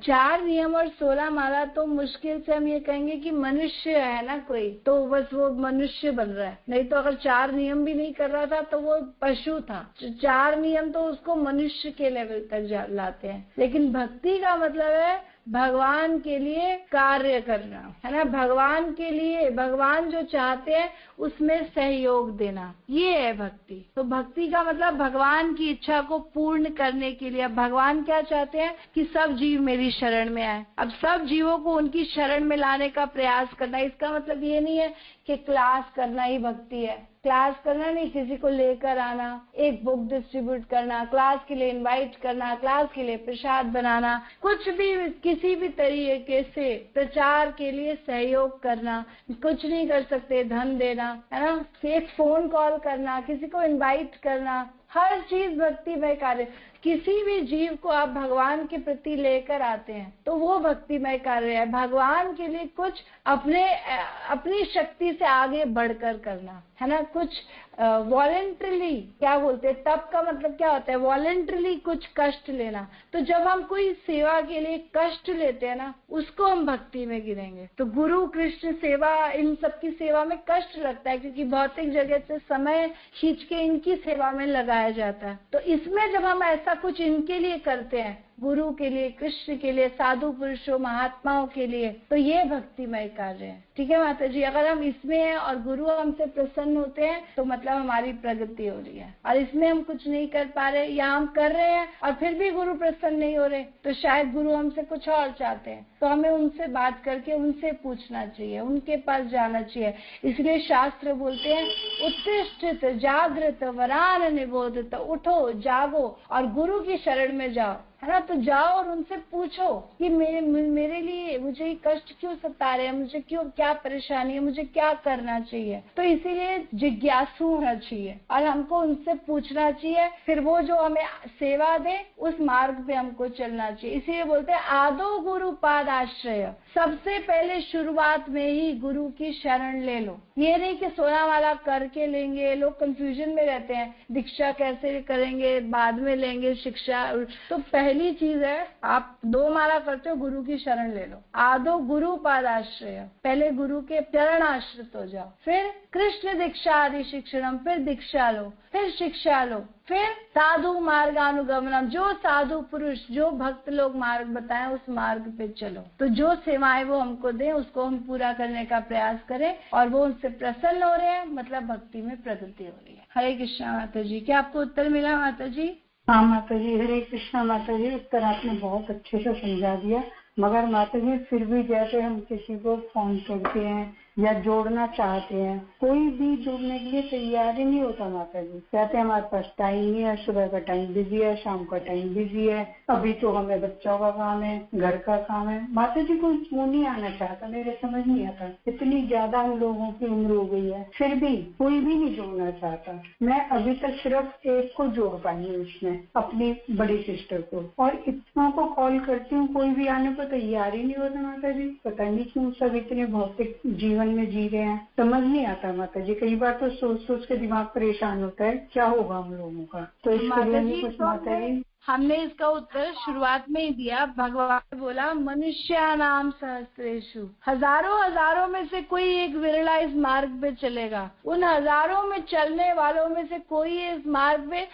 4 नियम और 16 माला तो मुश्किल से हम ये कहेंगे कि मनुष्य है ना कोई, तो बस वो मनुष्य बन रहा है, नहीं तो अगर 4 नियम भी नहीं कर रहा था तो वो पशु था। 4 नियम तो उसको मनुष्य के लेवल तक लाते हैं, लेकिन भक्ति का मतलब है भगवान के लिए कार्य करना, है ना, भगवान के लिए, भगवान जो चाहते हैं उसमें सहयोग देना, ये है भक्ति। तो भक्ति का मतलब भगवान की इच्छा को पूर्ण करने के लिए। अब भगवान क्या चाहते हैं कि सब जीव मेरी शरण में आए। अब सब जीवों को उनकी शरण में लाने का प्रयास करना, इसका मतलब ये नहीं है कि क्लास करना ही भक्ति है। क्लास करना नहीं, किसी को लेकर आना, एक बुक डिस्ट्रीब्यूट करना, क्लास के लिए इनवाइट करना, क्लास के लिए प्रसाद बनाना, कुछ भी किसी भी तरीके से प्रचार के लिए सहयोग करना। कुछ नहीं कर सकते, धन देना, है ना, एक फोन कॉल करना, किसी को इनवाइट करना, हर चीज भक्तिमय कार्य। किसी भी जीव को आप भगवान के प्रति लेकर आते हैं तो वो भक्तिमय कार्य है। भगवान के लिए कुछ अपनी शक्ति से आगे बढ़कर करना, है ना, कुछ वॉलेंटरली, क्या बोलते हैं, तप का मतलब क्या होता है, वॉलेंटरली कुछ कष्ट लेना। तो जब हम कोई सेवा के लिए कष्ट लेते हैं ना, उसको हम भक्ति में गिनेंगे। तो गुरु कृष्ण सेवा, इन सबकी सेवा में कष्ट लगता है, क्योंकि भौतिक जगत से समय खींच के इनकी सेवा में लगाया जाता है। तो इसमें जब हम ऐसा कुछ इनके लिए करते हैं, गुरु के लिए, कृष्ण के लिए, साधु पुरुषों महात्माओं के लिए, तो ये भक्तिमय कार्य है। ठीक है माता जी, अगर हम इसमें हैं और गुरु हमसे प्रसन्न होते हैं तो मतलब हमारी प्रगति हो रही है। और इसमें हम कुछ नहीं कर पा रहे या हम कर रहे हैं और फिर भी गुरु प्रसन्न नहीं हो रहे, तो शायद गुरु हमसे कुछ और चाहते हैं। तो हमें उनसे बात करके उनसे पूछना चाहिए, उनके पास जाना चाहिए। इसलिए शास्त्र बोलते हैं, उत्तिष्ठित जागृत वरान निबोधित, उठो जागो और गुरु की शरण में जाओ, है ना। तो जाओ और उनसे पूछो कि मेरे लिए मुझे कष्ट क्यों सता रहे हैं, मुझे क्यों, क्या परेशानी है, मुझे क्या करना चाहिए। तो इसीलिए जिज्ञासु होना चाहिए और हमको उनसे पूछना चाहिए, फिर वो जो हमें सेवा दे उस मार्ग पे हमको चलना चाहिए। इसीलिए बोलते हैं आदो गुरु पाद आश्रय, सबसे पहले शुरुआत में ही गुरु की शरण ले लो। ये नहीं कि सोना वाला करके लेंगे, लोग कंफ्यूजन में रहते हैं, दीक्षा कैसे करेंगे, बाद में लेंगे शिक्षा। तो पहली चीज है, आप 2 माला करते हो, गुरु की शरण ले लो। आदो गुरु पादाश्रय, पहले गुरु के चरण आश्रित हो जाओ, फिर कृष्ण दीक्षा आदि शिक्षणम, फिर दीक्षा लो, फिर शिक्षा लो, फिर साधु मार्गानुगमनम, जो साधु पुरुष, जो भक्त लोग मार्ग बताएं उस मार्ग पे चलो। तो जो सेवाएं वो हमको दें उसको हम पूरा करने का प्रयास करें, और वो उनसे प्रसन्न हो रहे हैं, मतलब भक्ति में प्रगति हो रही है। हरे कृष्णा माता जी। क्या आपको उत्तर मिला माता जी? हाँ माता जी, हरे कृष्णा माता जी, उत्तर आपने बहुत अच्छे से समझा दिया। मगर माता जी फिर भी जैसे हम किसी को फोन करते हैं या जोड़ना चाहते हैं, कोई भी जोड़ने के लिए तैयार ही नहीं होता माता जी। कहते हैं हमारे पास टाइम नहीं है, सुबह का टाइम बिजी है, शाम का टाइम बिजी है, अभी तो हमें बच्चों का काम है, घर का काम है। माता जी कोई क्यों नहीं आना चाहता, मेरे समझ नहीं आता। इतनी ज्यादा हम लोगों की उम्र हो गई है, फिर भी कोई भी नहीं जोड़ना चाहता। मैं अभी तक सिर्फ एक को जोड़ पाई हूँ उसमें, अपनी बड़ी सिस्टर को, और इतना को कॉल करती हूँ, कोई भी आने को तैयार ही नहीं होता माता जी। पता नहीं क्यों सब इतने भौतिक जीवन में जी रहे हैं, समझ नहीं आता माता जी। कई बार तो सोच सोच के दिमाग परेशान होता है, क्या होगा हम लोगों का। तो इसके लिए कुछ माता जी, हमने इसका उत्तर शुरुआत में ही दिया। भगवान ने बोला मनुष्यानाम सहस्रेषु, हजारों हजारों में से कोई एक विरला इस मार्ग पे चलेगा। उन हजारों में चलने वालों में से कोई इस मार्ग पे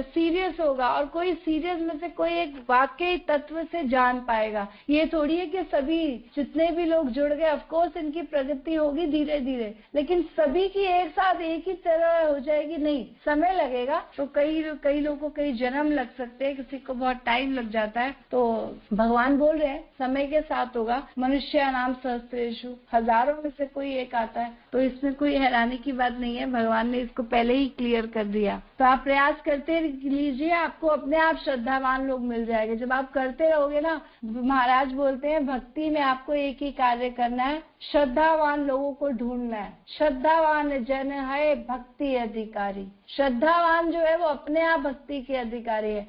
सीरियस होगा, और कोई सीरियस में से कोई एक वाकई तत्व से जान पाएगा। ये थोड़ी है कि सभी जितने भी लोग जुड़ गए, ऑफकोर्स इनकी प्रगति होगी धीरे धीरे, लेकिन सभी की एक साथ एक ही तरह हो जाएगी नहीं, समय लगेगा। तो कई लोगों को कई जन्म लग सकते हैं, किसी को बहुत टाइम लग जाता है। तो भगवान बोल रहे हैं समय के साथ होगा। मनुष्य नाम सहस्रेषु, हजारों में से कोई एक आता है, तो इसमें कोई हैरानी की बात नहीं है। भगवान ने इसको पहले ही क्लियर कर दिया। तो आप प्रयास करते लीजिए, आपको अपने आप श्रद्धावान लोग मिल जाएंगे। जब आप करते रहोगे ना, महाराज बोलते हैं भक्ति में आपको एक ही कार्य करना है, श्रद्धावान लोगों को ढूंढना है। श्रद्धावान जन है भक्ति अधिकारी। श्रद्धावान जो है वो अपने आप भक्ति के अधिकारी है।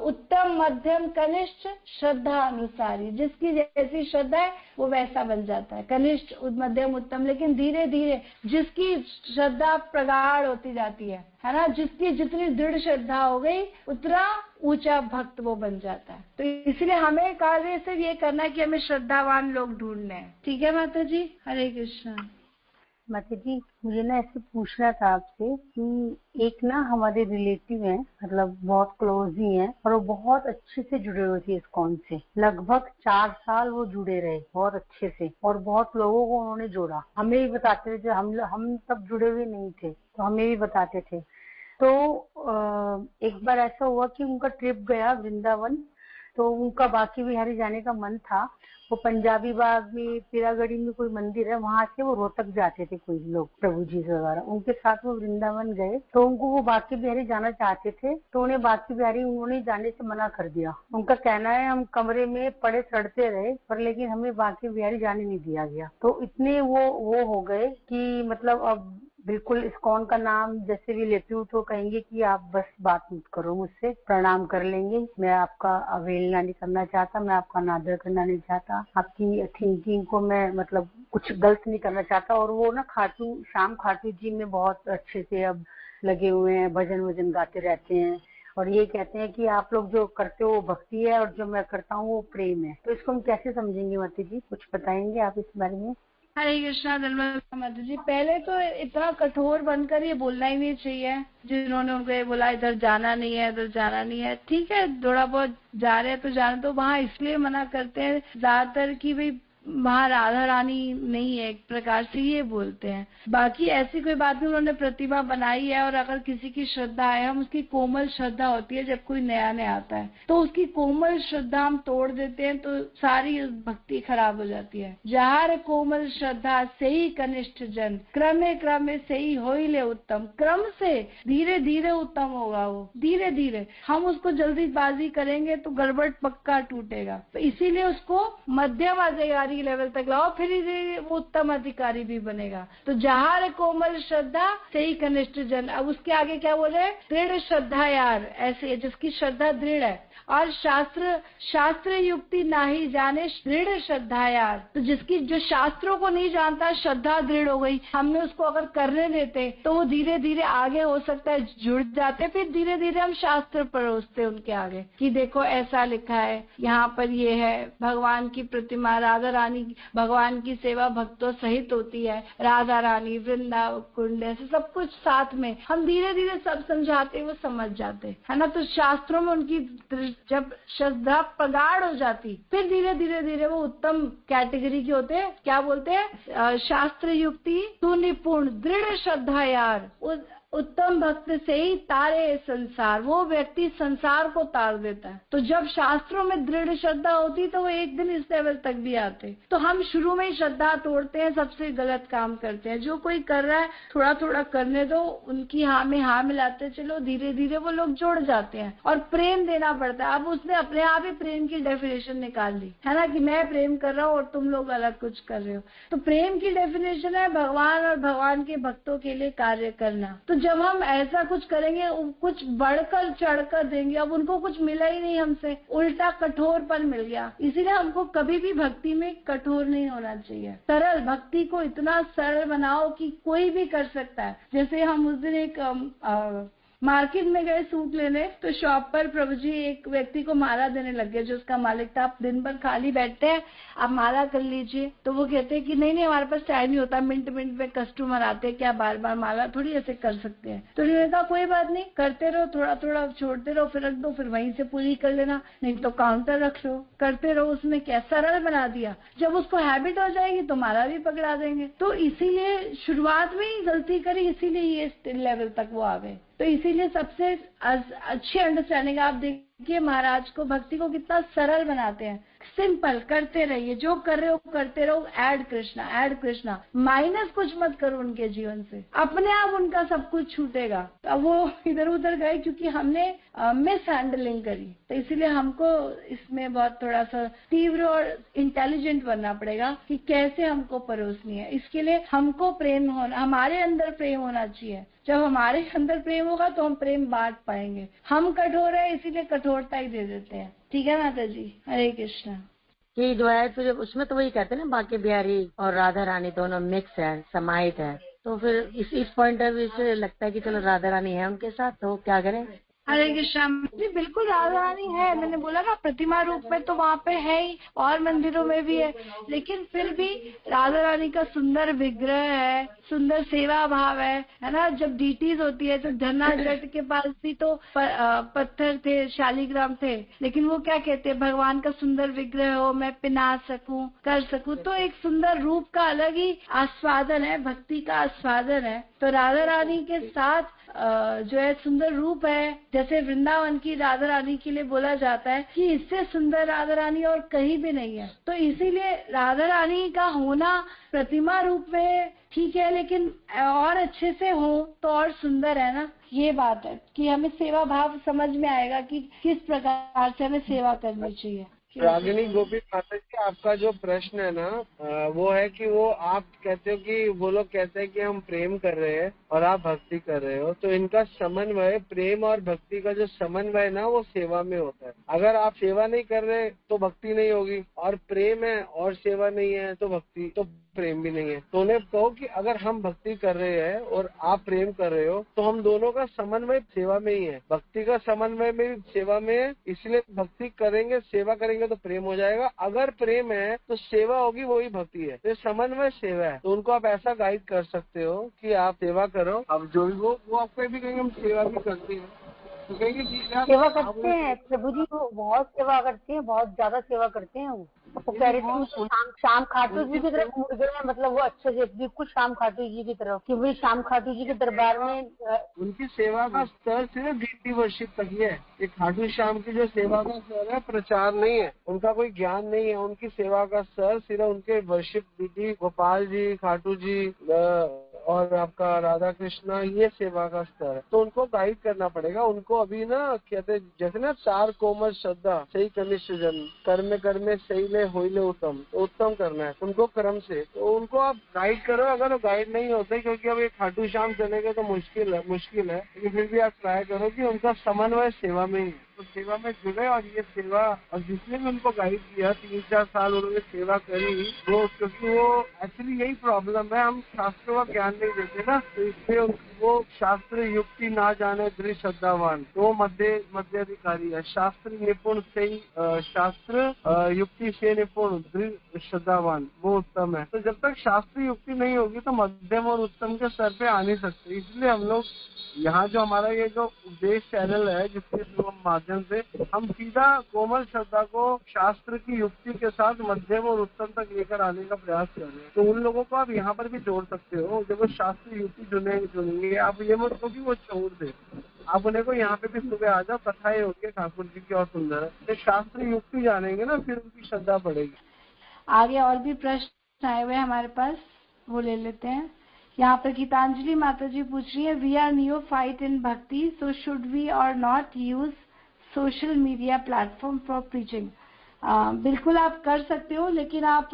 उत्तम मध्यम कनिष्ठ श्रद्धा अनुसारी, जिसकी जैसी श्रद्धा है वो वैसा बन जाता है, कनिष्ठ मध्यम उत्तम। लेकिन धीरे धीरे जिसकी श्रद्धा प्रगाढ़ होती जाती है ना, जिसकी जितनी दृढ़ श्रद्धा हो गई उतना ऊंचा भक्त वो बन जाता है। तो इसलिए हमें कार्य सिर्फ ये करना है कि हमें श्रद्धावान लोग ढूंढने हैं। ठीक है माता जी, हरे कृष्णा। माता जी मुझे ना ऐसे पूछना था आपसे कि एक ना हमारे रिलेटिव हैं, मतलब बहुत क्लोज ही हैं, और वो बहुत अच्छे से जुड़े हुए थे इस्कॉन से। लगभग 4 साल वो जुड़े रहे बहुत अच्छे से, और बहुत लोगों को उन्होंने जोड़ा। हमें भी बताते थे, हम तब जुड़े हुए नहीं थे तो हमें भी बताते थे। तो एक बार ऐसा हुआ कि उनका ट्रिप गया वृंदावन, तो उनका बांके बिहारी जाने का मन था। वो पंजाबी बाग में, पीरागढ़ी में कोई मंदिर है, वहां से वो रोहतक जाते थे कोई लोग, प्रभु जी वगैरह, उनके साथ वो वृंदावन गए। तो उनको वो बांके बिहारी जाना चाहते थे, तो उन्हें बांके बिहारी उन्होंने जाने से मना कर दिया। उनका कहना है हम कमरे में पड़े सड़ते रहे, पर लेकिन हमें बांके बिहारी जाने नहीं दिया गया। तो इतने वो हो गए कि मतलब अब बिल्कुल इस्कॉन का नाम जैसे भी लेती हूँ तो कहेंगे कि आप बस बात मत करो मुझसे, प्रणाम कर लेंगे, मैं आपका अवहेलना नहीं करना चाहता, मैं आपका अनादर करना नहीं चाहता, आपकी थिंकिंग को मैं मतलब कुछ गलत नहीं करना चाहता। और वो ना खाटू श्याम खाटू जी में बहुत अच्छे से अब लगे हुए हैं, भजन वजन गाते रहते हैं और ये कहते हैं कि आप लोग जो करते हो वो भक्ति है और जो मैं करता हूँ वो प्रेम है। तो इसको हम कैसे समझेंगे माता जी, कुछ बताएंगे आप इस बारे में? हरे कृष्णा धन्यवाद माता जी। पहले तो इतना कठोर बनकर ये बोलना ही नहीं चाहिए जिन्होंने उनको ये बोला इधर जाना नहीं है, इधर जाना नहीं है। ठीक है, थोड़ा बहुत जा रहे हैं तो जाने तो। वहाँ इसलिए मना करते हैं ज्यादातर कि भाई वहाँ राधा रानी नहीं है, एक प्रकार से ये बोलते हैं। बाकी ऐसी कोई बात नहीं, उन्होंने प्रतिमा बनाई है और अगर किसी की श्रद्धा है, हम उसकी कोमल श्रद्धा होती है जब कोई नया नया आता है तो उसकी कोमल श्रद्धा हम तोड़ देते हैं तो सारी भक्ति खराब हो जाती है। जहार कोमल श्रद्धा से ही कनिष्ठ जन, क्रमे क्रमे से ही हो ले उत्तम। क्रम से धीरे धीरे उत्तम होगा वो, धीरे धीरे। हम उसको जल्दीबाजी करेंगे तो गड़बड़ पक्का टूटेगा। तो इसीलिए उसको मध्यम अधिकारी लेवल तक लाओ, फिर वो उत्तम अधिकारी भी बनेगा। तो जहार कोमल श्रद्धा से ही कनिष्ठ जन। अब उसके आगे क्या बोले? दृढ़ श्रद्धा यार, ऐसे जिसकी श्रद्धा दृढ़ है। और शास्त्र युक्ति नाही जाने दृढ़ श्रद्धा यार। तो जिसकी जो शास्त्रों को नहीं जानता, श्रद्धा दृढ़ हो गई, हमने उसको अगर करने देते तो वो धीरे धीरे आगे हो सकता है जुड़ जाते। फिर धीरे धीरे हम शास्त्र परोसते उनके आगे कि देखो ऐसा लिखा है, यहाँ पर ये है। भगवान की प्रतिमा, राधा रानी, भगवान की सेवा भक्तों सहित होती है। राधा रानी, वृंदावन कुंड, ऐसे सब कुछ साथ में हम धीरे धीरे सब समझाते, वो समझ जाते है ना। तो शास्त्रों में उनकी जब श्रद्धा प्रगाढ़ हो जाती, फिर धीरे धीरे धीरे वो उत्तम कैटेगरी के होते हैं। क्या बोलते हैं? शास्त्र युक्ति सुनिपुण दृढ़ श्रद्धा यार। उत्तम भक्त से ही तारे संसार। वो व्यक्ति संसार को तार देता है। तो जब शास्त्रों में दृढ़ श्रद्धा होती तो वो एक दिन इस लेवल तक भी आते। तो हम शुरू में ही श्रद्धा तोड़ते हैं, सबसे गलत काम करते हैं। जो कोई कर रहा है थोड़ा थोड़ा करने दो, उनकी हाँ में हाँ मिलाते चलो, धीरे धीरे वो लोग जुड़ जाते हैं। और प्रेम देना पड़ता है। अब उसने अपने आप ही प्रेम की डेफिनेशन निकाल ली है ना, कि मैं प्रेम कर रहा हूँ और तुम लोग अलग कुछ कर रहे हो। तो प्रेम की डेफिनेशन है भगवान और भगवान के भक्तों के लिए कार्य करना। तो जब हम ऐसा कुछ करेंगे, कुछ बढ़कर चढ़कर देंगे, अब उनको कुछ मिला ही नहीं हमसे, उल्टा कठोरपन मिल गया। इसीलिए हमको कभी भी भक्ति में कठोर नहीं होना चाहिए। सरल भक्ति को इतना सरल बनाओ कि कोई भी कर सकता है। जैसे हम उस दिन एक मार्केट में गए सूट लेने, तो शॉप पर प्रभु जी एक व्यक्ति को माला देने लग गए, जो उसका मालिक था। आप दिन भर खाली बैठते हैं, आप माला कर लीजिए। तो वो कहते हैं कि नहीं नहीं, हमारे पास टाइम नहीं होता, मिनट मिनट में कस्टमर आते हैं, क्या बार बार माला थोड़ी ऐसे कर सकते हैं। तो उन्होंने कहा कोई बात नहीं, करते रहो, थोड़ा थोड़ा छोड़ते रहो, फिर रख दो, फिर वहीं से पूरी कर लेना, नहीं तो काउंटर रख लो, करते रहो। उसमें क्या सरल बना दिया। जब उसको हैबिट हो जाएगी तो माला भी पकड़ा देंगे। तो इसीलिए शुरुआत में ही गलती करी, इसीलिए ये लेवल तक वो आ गए। तो इसीलिए सबसे अच्छी अंडरस्टैंडिंग आप देखिए, महाराज को, भक्ति को कितना सरल बनाते हैं। सिंपल करते रहिए, जो कर रहे हो करते रहो। ऐड कृष्णा, माइनस कुछ मत करो उनके जीवन से, अपने आप उनका सब कुछ छूटेगा। तो वो इधर उधर गए क्योंकि हमने मिस हैंडलिंग करी। तो इसीलिए हमको इसमें बहुत थोड़ा सा तीव्र और इंटेलिजेंट बनना पड़ेगा कि कैसे हमको परोसनी है। इसके लिए हमको प्रेम होना, हमारे अंदर प्रेम होना चाहिए। जब हमारे अंदर प्रेम होगा तो हम प्रेम बांट पाएंगे। हम कठोर है इसीलिए कठोरता ही दे देते हैं। ठीक है माता जी, हरे कृष्णा। कि जो है तो जब उसमें तो वही कहते हैं ना, बांके बिहारी और राधा रानी दोनों मिक्स है, समाहित है। तो फिर इस पॉइंट ऑफ व्यू से लगता है कि चलो राधा रानी है उनके साथ, तो क्या करें? हरे कृष्णा जी, बिल्कुल राधा रानी है। मैंने बोला ना, प्रतिमा रूप में तो वहाँ पे है ही, और मंदिरों में भी है। लेकिन फिर भी राधा रानी का सुंदर विग्रह है, सुंदर सेवा भाव है ना। जब डीटीज होती है तो धन्ना जट के पास भी तो पत्थर थे, शालिग्राम थे, लेकिन वो क्या कहते हैं, भगवान का सुंदर विग्रह हो, मैं पिना सकूं, कर सकूं। तो एक सुंदर रूप का अलग ही आस्वादन है, भक्ति का आस्वादन है। तो राधा रानी के साथ जो है सुंदर रूप है। जैसे वृंदावन की राधा रानी के लिए बोला जाता है कि इससे सुंदर राधा रानी और कहीं भी नहीं है। तो इसीलिए राधा रानी का होना प्रतिमा रूप में ठीक है, लेकिन और अच्छे से हो तो और सुंदर है ना। ये बात है कि हमें सेवा भाव समझ में आएगा कि किस प्रकार से हमें सेवा करनी चाहिए। रागिनी गोपी माता जी, आपका जो प्रश्न है ना, वो है कि वो आप कहते हो कि वो लोग कहते हैं कि हम प्रेम कर रहे हैं और आप भक्ति कर रहे हो। तो इनका समन्वय, प्रेम और भक्ति का जो समन्वय ना, वो सेवा में होता है। अगर आप सेवा नहीं कर रहे तो भक्ति नहीं होगी, और प्रेम है और सेवा नहीं है तो भक्ति। तो प्रेम भी नहीं है। तो उन्हें कहो कि अगर हम भक्ति कर रहे हैं और आप प्रेम कर रहे हो तो हम दोनों का समन्वय सेवा में ही है। भक्ति का समन्वय में सेवा में है, इसलिए भक्ति करेंगे, सेवा करेंगे तो प्रेम हो जाएगा। अगर प्रेम है तो सेवा होगी, वही भक्ति है। तो समन्वय सेवा है। तो उनको आप ऐसा गाइड कर सकते हो कि आप सेवा करो। अब जो भी वो आपको भी कहेंगे हम सेवा भी करते हैं, तो कहेंगे सेवा करते हैं प्रभु जी, वो बहुत सेवा करते हैं, बहुत ज्यादा सेवा करते हैं। वो कह रहे थे शाम खाटू जी की तरफ मुड़ गए, मतलब वो अच्छे से बिल्कुल शाम खाटू जी की तरफ, कि भाई शाम खाटू जी के दरबार में उनकी सेवा का स्तर सिर्फ डीटी वर्शिप तक ही है। ये खाटू श्याम की जो सेवा का स्तर है, प्रचार नहीं है, उनका कोई ज्ञान नहीं है। उनकी सेवा का स्तर सिर्फ उनके वर्शिप डीटी गोपाल जी, खाटू जी और आपका राधा कृष्णा, ये सेवा का स्तर है। तो उनको गाइड करना पड़ेगा। उनको अभी ना कहते जैसे ना 4 कोमल श्रद्धा सही कनिष्ठ जन कर्म कर्मे सही ले होइले उत्तम, तो उत्तम करना है उनको क्रम से। तो उनको आप गाइड करो। अगर वो गाइड नहीं होते, क्योंकि अब ये खाटू श्याम चलेगा तो मुश्किल है, लेकिन फिर भी आप ट्राई करो कि उनका समन्वय सेवा में ही है। तो सेवा में जुड़े और ये सेवा, और जिसने भी उनको गाइड किया 3-4 साल उन्होंने सेवा करी, वो क्योंकि वो एक्चुअली यही प्रॉब्लम है, हम शास्त्रों का ज्ञान नहीं देते ना, तो इसलिए वो शास्त्र युक्ति ना जाने दृढ़ श्रद्धावान, तो मध्य अधिकारी है। शास्त्र निपुण से ही शास्त्र युक्ति से निपुण दृढ़ श्रद्धावान, वो उत्तम है। तो जब तक शास्त्र युक्ति नहीं होगी तो मध्यम और उत्तम के स्तर पे आ नहीं सकते। इसलिए हम लोग यहाँ जो हमारा ये जो उपदेश चैनल है, जिसके माध्यम से हम सीधा कोमल श्रद्धा को शास्त्र की युक्ति के साथ मध्यम और उत्तम तक लेकर आने का प्रयास कर रहे हैं। तो उन लोगों को आप यहाँ पर भी जोड़ सकते हो। जब वो शास्त्र युक्ति चुनेंगे, आप ये मत कहो कि वो छोड़ दे, आप उन्हें को यहाँ पे भी सुबह आ जाओ, कथाएं होती है ठाकुर जी की और सुंदर है। तो शास्त्र युक्ति जानेंगे ना, फिर उनकी श्रद्धा बढ़ेगी। आगे और भी प्रश्न आए हुए हमारे पास, वो ले लेते हैं। यहाँ पर गीतांजलि माता जी पूछ रही है, वी आर न्यूफाइट इन भक्ति, सो शुड वी और not use social media platform for preaching. बिल्कुल आप कर सकते हो, लेकिन आप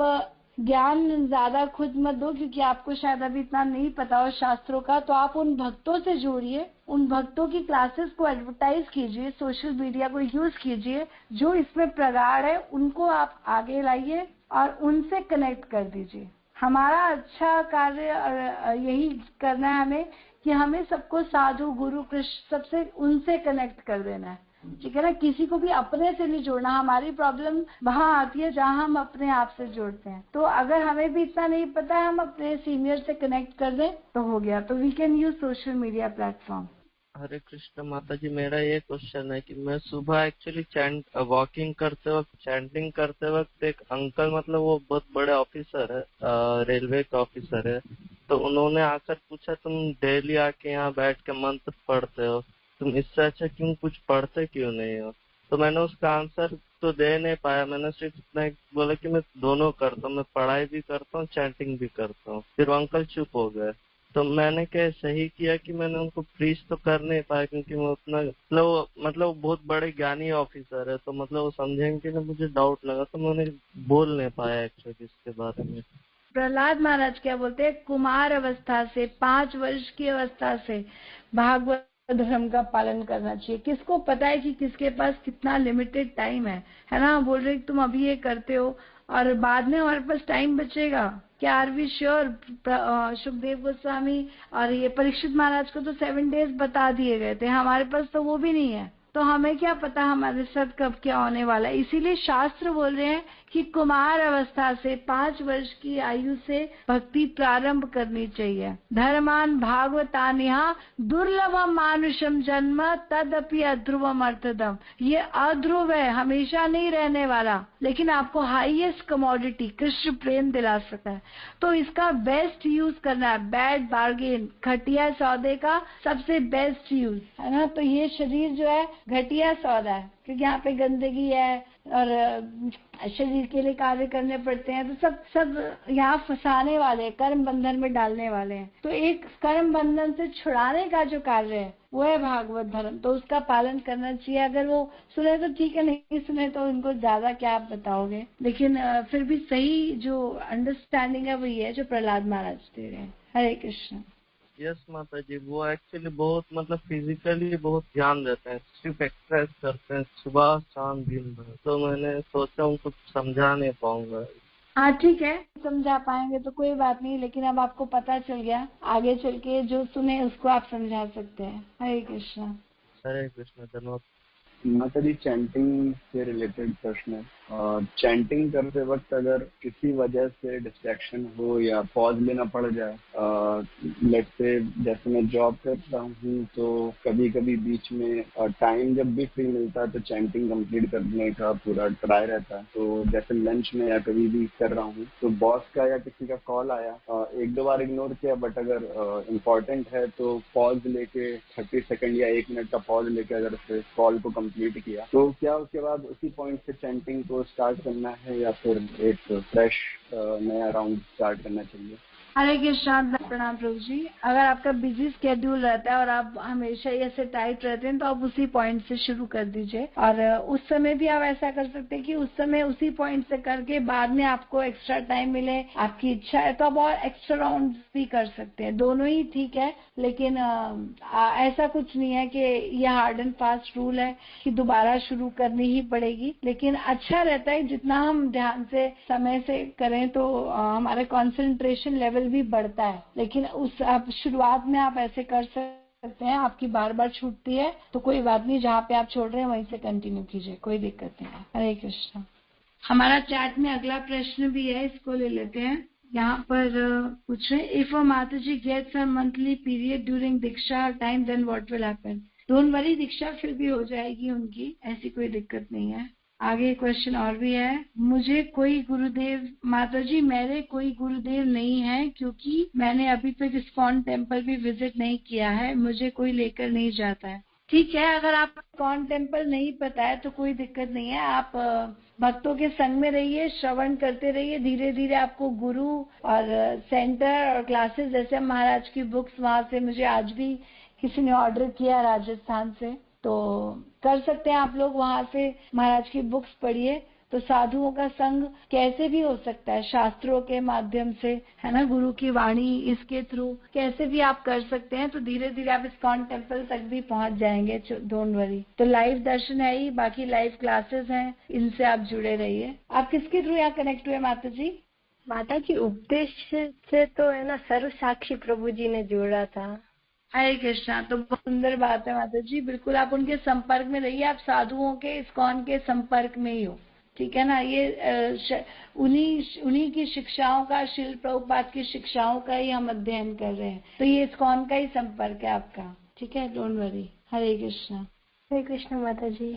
ज्ञान ज्यादा खुद मत दो, क्योंकि आपको शायद अभी इतना नहीं पता हो शास्त्रों का। तो आप उन भक्तों से जोड़िए, उन भक्तों की क्लासेस को एडवर्टाइज कीजिए, सोशल मीडिया को यूज कीजिए, जो इसमें प्रगाढ़ है उनको आप आगे लाइए और उनसे कनेक्ट कर दीजिए। हमारा अच्छा कार्य यही करना है हमें, कि हमें सबको साधु गुरु कृष्ण सबसे उनसे कनेक्ट कर देना है, ठीक है ना। किसी को भी अपने से नहीं जोड़ना। हमारी प्रॉब्लम वहाँ आती है जहाँ हम अपने आप से जोड़ते हैं। तो अगर हमें भी इतना नहीं पता है, हम अपने सीनियर से कनेक्ट कर दें तो हो गया। तो we can use social media platform. Hare Krishna माता जी, मेरा ये क्वेश्चन है कि मैं सुबह एक्चुअली वॉकिंग करते वक्त, चैंटिंग करते वक्त, एक अंकल, मतलब वो बहुत बड़े ऑफिसर है, रेलवे के ऑफिसर है, तो उन्होंने आकर पूछा, तुम डेली आके यहाँ बैठ के मंत्र पढ़ते हो, तुम इससे अच्छा क्यों कुछ पढ़ते क्यों नहीं हो? तो मैंने उसका आंसर तो दे नहीं पाया। मैंने सिर्फ इतना बोला कि मैं दोनों करता हूँ, मैं पढ़ाई भी करता हूँ, चैंटिंग भी करता हूँ। फिर वो अंकल चुप हो गए। तो मैंने क्या सही किया कि मैंने उनको प्रीच तो कर नहीं पाया, क्योंकि वो उतना मतलब बहुत बड़े ज्ञानी ऑफिसर है, तो मतलब वो समझेंगे ना, मुझे डाउट लगा, तो मैंने बोल नहीं पाया एक्चुअली इसके बारे में। प्रहलाद महाराज क्या बोलते हैं, कुमार अवस्था से 5 वर्ष की अवस्था से भागवत धर्म का पालन करना चाहिए। किसको पता है कि किसके पास कितना लिमिटेड टाइम है ना। बोल रहे तुम अभी ये करते हो और बाद में हमारे पास टाइम बचेगा क्या? Are we sure? Sukhdev Goswami और ये परीक्षित महाराज को तो 7 डेज बता दिए गए थे, हमारे पास तो वो भी नहीं है। तो हमें क्या पता हमारे साथ कब क्या होने वाला है। इसीलिए शास्त्र बोल रहे हैं कि कुमार अवस्था से 5 वर्ष की आयु से भक्ति प्रारंभ करनी चाहिए। धर्मान भागवतानिहा दुर्लभम मानुषम जन्म तदपि अध्रुवम अर्थदम। ये अध्रुव है, हमेशा नहीं रहने वाला, लेकिन आपको हाईएस्ट कमोडिटी कृष्ण प्रेम दिला सकता है। तो इसका बेस्ट यूज करना है, बैड बार्गेन, घटिया सौदे का सबसे बेस्ट यूज है ना। तो ये शरीर जो है घटिया सौदा है, क्योंकि यहाँ पे गंदगी है और शरीर के लिए कार्य करने पड़ते हैं। तो सब यहाँ फंसाने वाले, कर्म बंधन में डालने वाले हैं। तो एक कर्म बंधन से छुड़ाने का जो कार्य है वो है भागवत धर्म, तो उसका पालन करना चाहिए। अगर वो सुने तो ठीक है, नहीं सुने तो उनको ज्यादा क्या आप बताओगे। लेकिन फिर भी सही जो अंडरस्टैंडिंग है वो ये है जो प्रहलाद महाराज दे रहे हैं। हरे कृष्ण। यस माता जी, वो एक्चुअली बहुत मतलब फिजिकली बहुत ध्यान देते हैं, सिर्फ एक्सरसाइज करते हैं सुबह शाम दिन भर। तो मैंने सोचा उनको समझा नहीं पाऊंगा हाँ ठीक है, समझा पाएंगे तो कोई बात नहीं, लेकिन अब आपको पता चल गया, आगे चल के जो सुने उसको आप समझा सकते हैं। हरे कृष्णा। हरे कृष्ण। धन्यवाद। माता जी, चैंटिंग से रिलेटेड प्रश्न है। चैंटिंग करते वक्त अगर किसी वजह से डिस्ट्रैक्शन हो या पॉज लेना पड़ जाए, लेट्स से जैसे मैं जॉब करता हूँ तो कभी कभी बीच में टाइम जब भी फ्री मिलता है तो चैंटिंग कंप्लीट करने का पूरा ट्राई रहता है। तो जैसे लंच में या कभी भी कर रहा हूँ तो बॉस का या किसी का कॉल आया, एक दो बार इग्नोर किया, बट अगर इम्पोर्टेंट है तो पॉज लेके 30 सेकंड या 1 मिनट का पॉज लेके अगर फिर कॉल को कंप्लीट किया तो क्या उसके बाद उसी पॉइंट से चैंटिंग को स्टार्ट करना है या फिर एक फ्रेश नया राउंड स्टार्ट करना चाहिए? हरे कृष्णा। प्रणाम प्रभु जी। अगर आपका बिजी स्केड्यूल रहता है और आप हमेशा ऐसे टाइट रहते हैं तो आप उसी पॉइंट से शुरू कर दीजिए, और उस समय भी आप ऐसा कर सकते हैं कि उस समय उसी पॉइंट से करके बाद में आपको एक्स्ट्रा टाइम मिले, आपकी इच्छा है तो आप और एक्स्ट्रा राउंड भी कर सकते हैं। दोनों ही ठीक है, लेकिन ऐसा कुछ नहीं है कि यह हार्ड एंड फास्ट रूल है कि दोबारा शुरू करनी ही पड़ेगी। लेकिन अच्छा रहता है जितना हम ध्यान से समय से करें तो हमारा कंसंट्रेशन लेवल भी बढ़ता है। लेकिन उस आप शुरुआत में आप ऐसे कर सकते हैं, आपकी बार बार छूटती है तो कोई बात नहीं, जहाँ पे आप छोड़ रहे हैं वहीं से कंटिन्यू कीजिए, कोई दिक्कत नहीं है। हरे कृष्णा। हमारा चैट में अगला प्रश्न भी है, इसको ले लेते हैं। यहाँ पर पूछ रहे, if a mataji gets a monthly period during diksha time then what will happen. Don't worry, दीक्षा फिर भी हो जाएगी उनकी, ऐसी कोई दिक्कत नहीं है। आगे क्वेश्चन और भी है, मुझे कोई गुरुदेव, माताजी मेरे कोई गुरुदेव नहीं है क्योंकि मैंने अभी तक इस्कॉन टेम्पल भी विजिट नहीं किया है, मुझे कोई लेकर नहीं जाता है। ठीक है, अगर आप इस्कॉन टेम्पल नहीं पता है तो कोई दिक्कत नहीं है, आप भक्तों के संग में रहिए, श्रवण करते रहिए, धीरे धीरे आपको गुरु और सेंटर और क्लासेस, जैसे महाराज की बुक्स वहां से मुझे आज भी किसी ने ऑर्डर किया राजस्थान से, तो कर सकते हैं आप लोग, वहां से महाराज की बुक्स पढ़िए। तो साधुओं का संग कैसे भी हो सकता है, शास्त्रों के माध्यम से, है ना, गुरु की वाणी, इसके थ्रू कैसे भी आप कर सकते हैं। तो धीरे धीरे आप इस्कॉन टेम्पल तक भी पहुंच जाएंगे, डोंट वरी। तो लाइव दर्शन है ही, बाकी लाइव क्लासेस हैं, इनसे आप जुड़े रहिए। आप किसके थ्रू यहाँ कनेक्ट हुए माता जी? माता जी उपदेश से तो है ना, सर्व साक्षी प्रभु जी ने जोड़ा था। हरे कृष्णा। तो बहुत सुंदर बात है माता जी, बिल्कुल आप उनके संपर्क में रहिए, आप साधुओं के, इस्कॉन के संपर्क में ही हो, ठीक है ना। ये उन्हीं की शिक्षाओं का, श्रील प्रभुपाद की शिक्षाओं का ही हम अध्ययन कर रहे हैं, तो ये इस्कॉन का ही संपर्क है आपका, ठीक है, डोंट वरी। हरे कृष्णा। हरे कृष्ण माता जी।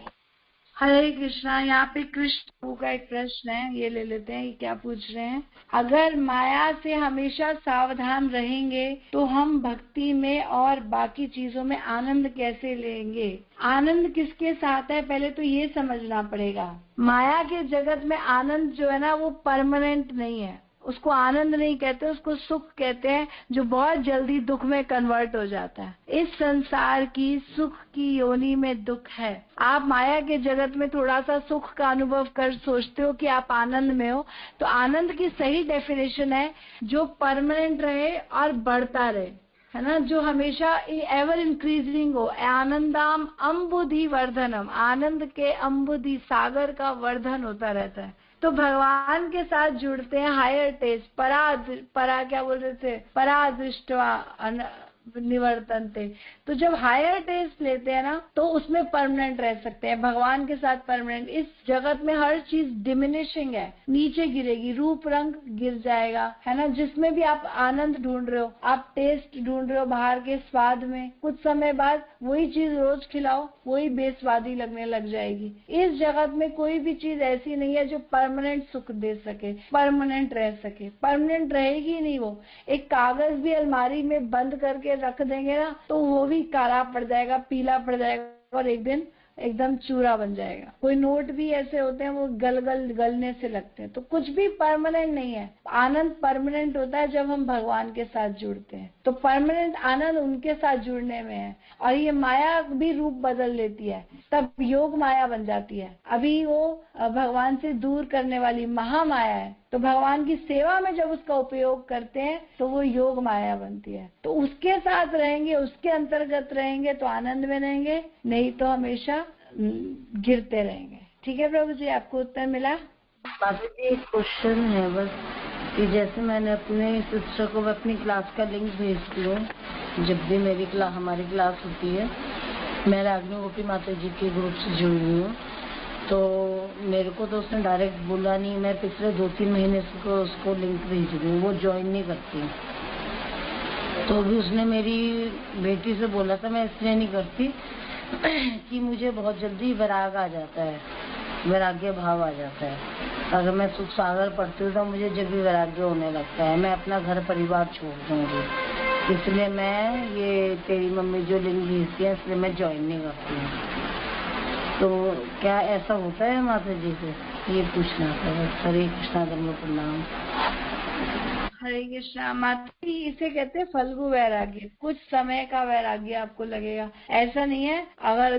हरे कृष्णा। यहाँ पे कृष्ण का एक प्रश्न है, ये ले लेते हैं, ये क्या पूछ रहे हैं। अगर माया से हमेशा सावधान रहेंगे तो हम भक्ति में और बाकी चीजों में आनंद कैसे लेंगे? आनंद किसके साथ है, पहले तो ये समझना पड़ेगा। माया के जगत में आनंद जो है ना वो परमानेंट नहीं है, उसको आनंद नहीं कहते, उसको सुख कहते हैं, जो बहुत जल्दी दुख में कन्वर्ट हो जाता है। इस संसार की सुख की योनि में दुख है। आप माया के जगत में थोड़ा सा सुख का अनुभव कर सोचते हो कि आप आनंद में हो, तो आनंद की सही डेफिनेशन है जो परमानेंट रहे और बढ़ता रहे, है ना, जो हमेशा एवर इंक्रीजिंग हो। आनंदाम अम्बुधि वर्धनम, आनंद के अम्बुधि सागर का वर्धन होता रहता है। तो भगवान के साथ जुड़ते हैं, हायर टेस्ट, परा क्या बोल रहे थे, परा दृष्टवा निवर्तनते। तो जब हायर टेस्ट लेते हैं ना तो उसमें परमानेंट रह सकते हैं, भगवान के साथ परमानेंट। इस जगत में हर चीज डिमिनिशिंग है, नीचे गिरेगी, रूप रंग गिर जाएगा, है ना। जिसमें भी आप आनंद ढूंढ रहे हो, आप टेस्ट ढूंढ रहे हो बाहर के स्वाद में, कुछ समय बाद वही चीज रोज खिलाओ, वही बेस्वादी लगने लग जाएगी। इस जगत में कोई भी चीज ऐसी नहीं है जो परमानेंट सुख दे सके, परमानेंट रह सके, परमानेंट रहेगी नहीं वो। एक कागज भी अलमारी में बंद करके रख देंगे ना तो वो भी काला पड़ जाएगा, पीला पड़ जाएगा और एक दिन एकदम चूरा बन जाएगा। कोई नोट भी ऐसे होते हैं वो गलने से लगते हैं। तो कुछ भी परमानेंट नहीं है। आनंद परमानेंट होता है जब हम भगवान के साथ जुड़ते हैं, तो परमानेंट आनंद उनके साथ जुड़ने में है। और ये माया भी रूप बदल लेती है, तब योग माया बन जाती है। अभी वो भगवान से दूर करने वाली महामाया है, तो भगवान की सेवा में जब उसका उपयोग करते हैं तो वो योग माया बनती है। तो उसके साथ रहेंगे, उसके अंतर्गत रहेंगे तो आनंद में रहेंगे, नहीं तो हमेशा गिरते रहेंगे। ठीक है प्रभु जी, आपको उत्तर मिला? बाबा जी एक क्वेश्चन है बस कि जैसे मैंने अपने सिस्टर को अपनी क्लास का लिंक भेजती हूँ, जब भी हमारी क्लास होती है, मैं रागनी गोपी माता जी के ग्रुप से जुड़ी हुई हूँ, तो मेरे को तो उसने डायरेक्ट बोला नहीं। मैं पिछले 2-3 महीने से उसको लिंक भेज रही हूँ, वो ज्वाइन नहीं करती। तो भी उसने मेरी बेटी से बोला था, मैं इसलिए नहीं करती कि मुझे बहुत जल्दी वैराग आ जाता है, वैराग्य भाव आ जाता है। अगर मैं सुख सागर पढ़ती हूँ तो मुझे जब भी वैराग्य होने लगता है, मैं अपना घर परिवार छोड़ दूंगी। इसलिए मैं ये तेरी मम्मी जो लिंक भेजती है, इसलिए मैं ज्वाइन नहीं करती हूँ। तो क्या ऐसा होता है माता जी से? ये पूछना था। हरे कृष्णा धर्म प्रणाम। हरे कृष्णा। माता जी इसे कहते हैं फल्गु वैराग्य। कुछ समय का वैराग्य आपको लगेगा, ऐसा नहीं है। अगर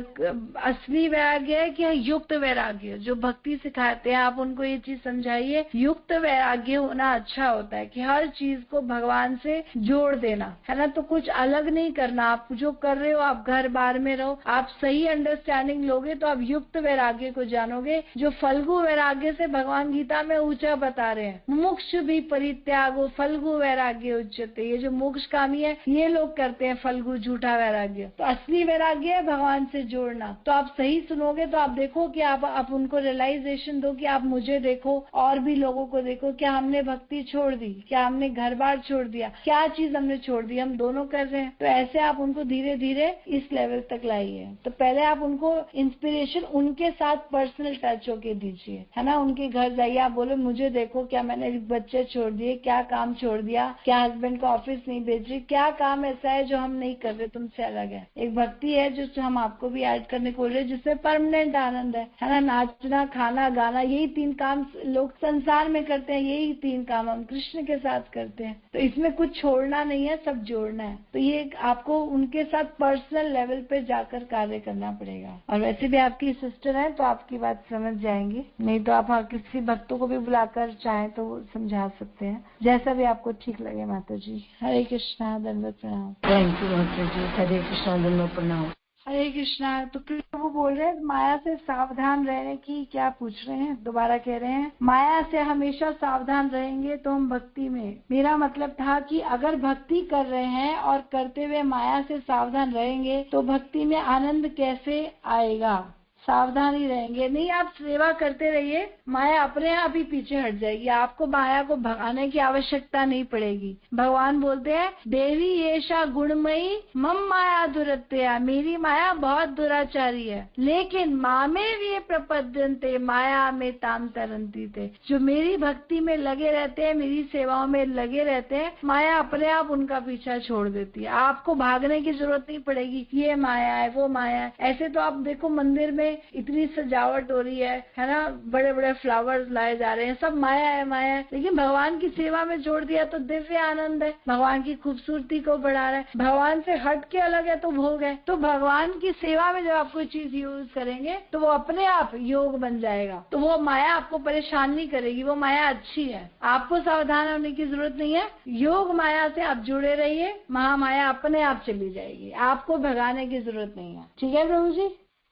असली वैराग्य है कि युक्त वैराग्य, जो भक्ति सिखाते हैं, आप उनको ये चीज समझाइए। युक्त वैराग्य होना अच्छा होता है कि हर चीज को भगवान से जोड़ देना, है ना। तो कुछ अलग नहीं करना, आप जो कर रहे हो, आप घर बार में रहो, आप सही अंडरस्टैंडिंग लोगे तो आप युक्त वैराग्य को जानोगे। जो फल्गु वैराग्य से भगवान गीता में ऊंचा बता रहे हैं, मुमुक्षु भी परित्यागो फल्गु वैराग्य उच्यते। ये जो मोक्ष कामी है, ये लोग करते हैं फल्गु, झूठा वैराग्य। तो असली वैराग्य है भगवान से जोड़ना। तो आप सही सुनोगे तो आप देखो कि आप उनको रियलाइजेशन दो कि आप मुझे देखो और भी लोगों को देखो। क्या हमने भक्ति छोड़ दी? क्या हमने घर बार छोड़ दिया? क्या चीज हमने छोड़ दी? हम दोनों कर रहे हैं। तो ऐसे आप उनको धीरे धीरे इस लेवल तक लाइए। तो पहले आप उनको इंस्पिरेशन उनके साथ पर्सनल टच होके दीजिए, है ना। उनके घर जाइए, आप बोले मुझे देखो, क्या मैंने बच्चे छोड़ दिए, क्या काम छोड़ दिया, क्या हस्बैंड को ऑफिस नहीं भेज रही, क्या काम ऐसा है जो हम नहीं कर रहे, तुमसे अलग है। एक भक्ति है जो हम आपको भी ऐड करने को बोल रहे हैं, जिसमें परमानेंट आनंद है ना। नाचना, खाना, गाना, यही 3 काम लोग संसार में करते हैं, यही 3 काम हम कृष्ण के साथ करते हैं। तो इसमें कुछ छोड़ना नहीं है, सब जोड़ना है। तो ये आपको उनके साथ पर्सनल लेवल पे जाकर कार्य करना पड़ेगा। और वैसे भी आपकी सिस्टर है तो आपकी बात समझ जाएंगी, नहीं तो आप किसी भक्तों को भी बुलाकर चाहें तो वो समझा सकते हैं, जैसा भी आपको ठीक लगे। माता जी हरे कृष्णा, दंडवत प्रणाम। थैंक यू माता जी। हरे कृष्णा धर्म प्रणाम। हरे कृष्णा। तो प्रभु बोल रहे हैं माया से सावधान रहने की, क्या पूछ रहे हैं? दोबारा कह रहे हैं माया से हमेशा सावधान रहेंगे तो हम भक्ति में। मेरा मतलब था कि अगर भक्ति कर रहे हैं और करते हुए माया से सावधान रहेंगे तो भक्ति में आनंद कैसे आएगा? सावधान ही रहेंगे। नहीं, आप सेवा करते रहिए, माया अपने आप ही पीछे हट जाएगी। आपको माया को भगाने की आवश्यकता नहीं पड़ेगी। भगवान बोलते हैं देवी येषा गुणमयी मम माया दुरत्या। मेरी माया बहुत दुराचारी है, लेकिन मामे वे प्रपद्यन्ते माया में ताम तरंती थे। जो मेरी भक्ति में लगे रहते हैं, मेरी सेवाओं में लगे रहते हैं, माया अपने आप उनका पीछा छोड़ देती है। आपको भागने की जरूरत नहीं पड़ेगी, ये माया है, वो माया है। ऐसे तो आप देखो मंदिर में इतनी सजावट हो रही है ना, बड़े बड़े फ्लावर्स लाए जा रहे हैं, सब माया है, माया है। लेकिन भगवान की सेवा में जोड़ दिया तो दिव्य आनंद है, भगवान की खूबसूरती को बढ़ा रहा है। भगवान से हट के अलग है तो भोग है। तो भगवान की सेवा में जब आप कोई चीज यूज करेंगे तो वो अपने आप योग बन जाएगा। तो वो माया आपको परेशान नहीं करेगी, वो माया अच्छी है। आपको सावधान होने की जरूरत नहीं है। योग माया से आप जुड़े रहिए, महामाया अपने आप चली जाएगी, आपको भगाने की जरूरत नहीं है। ठीक है प्रभु जी।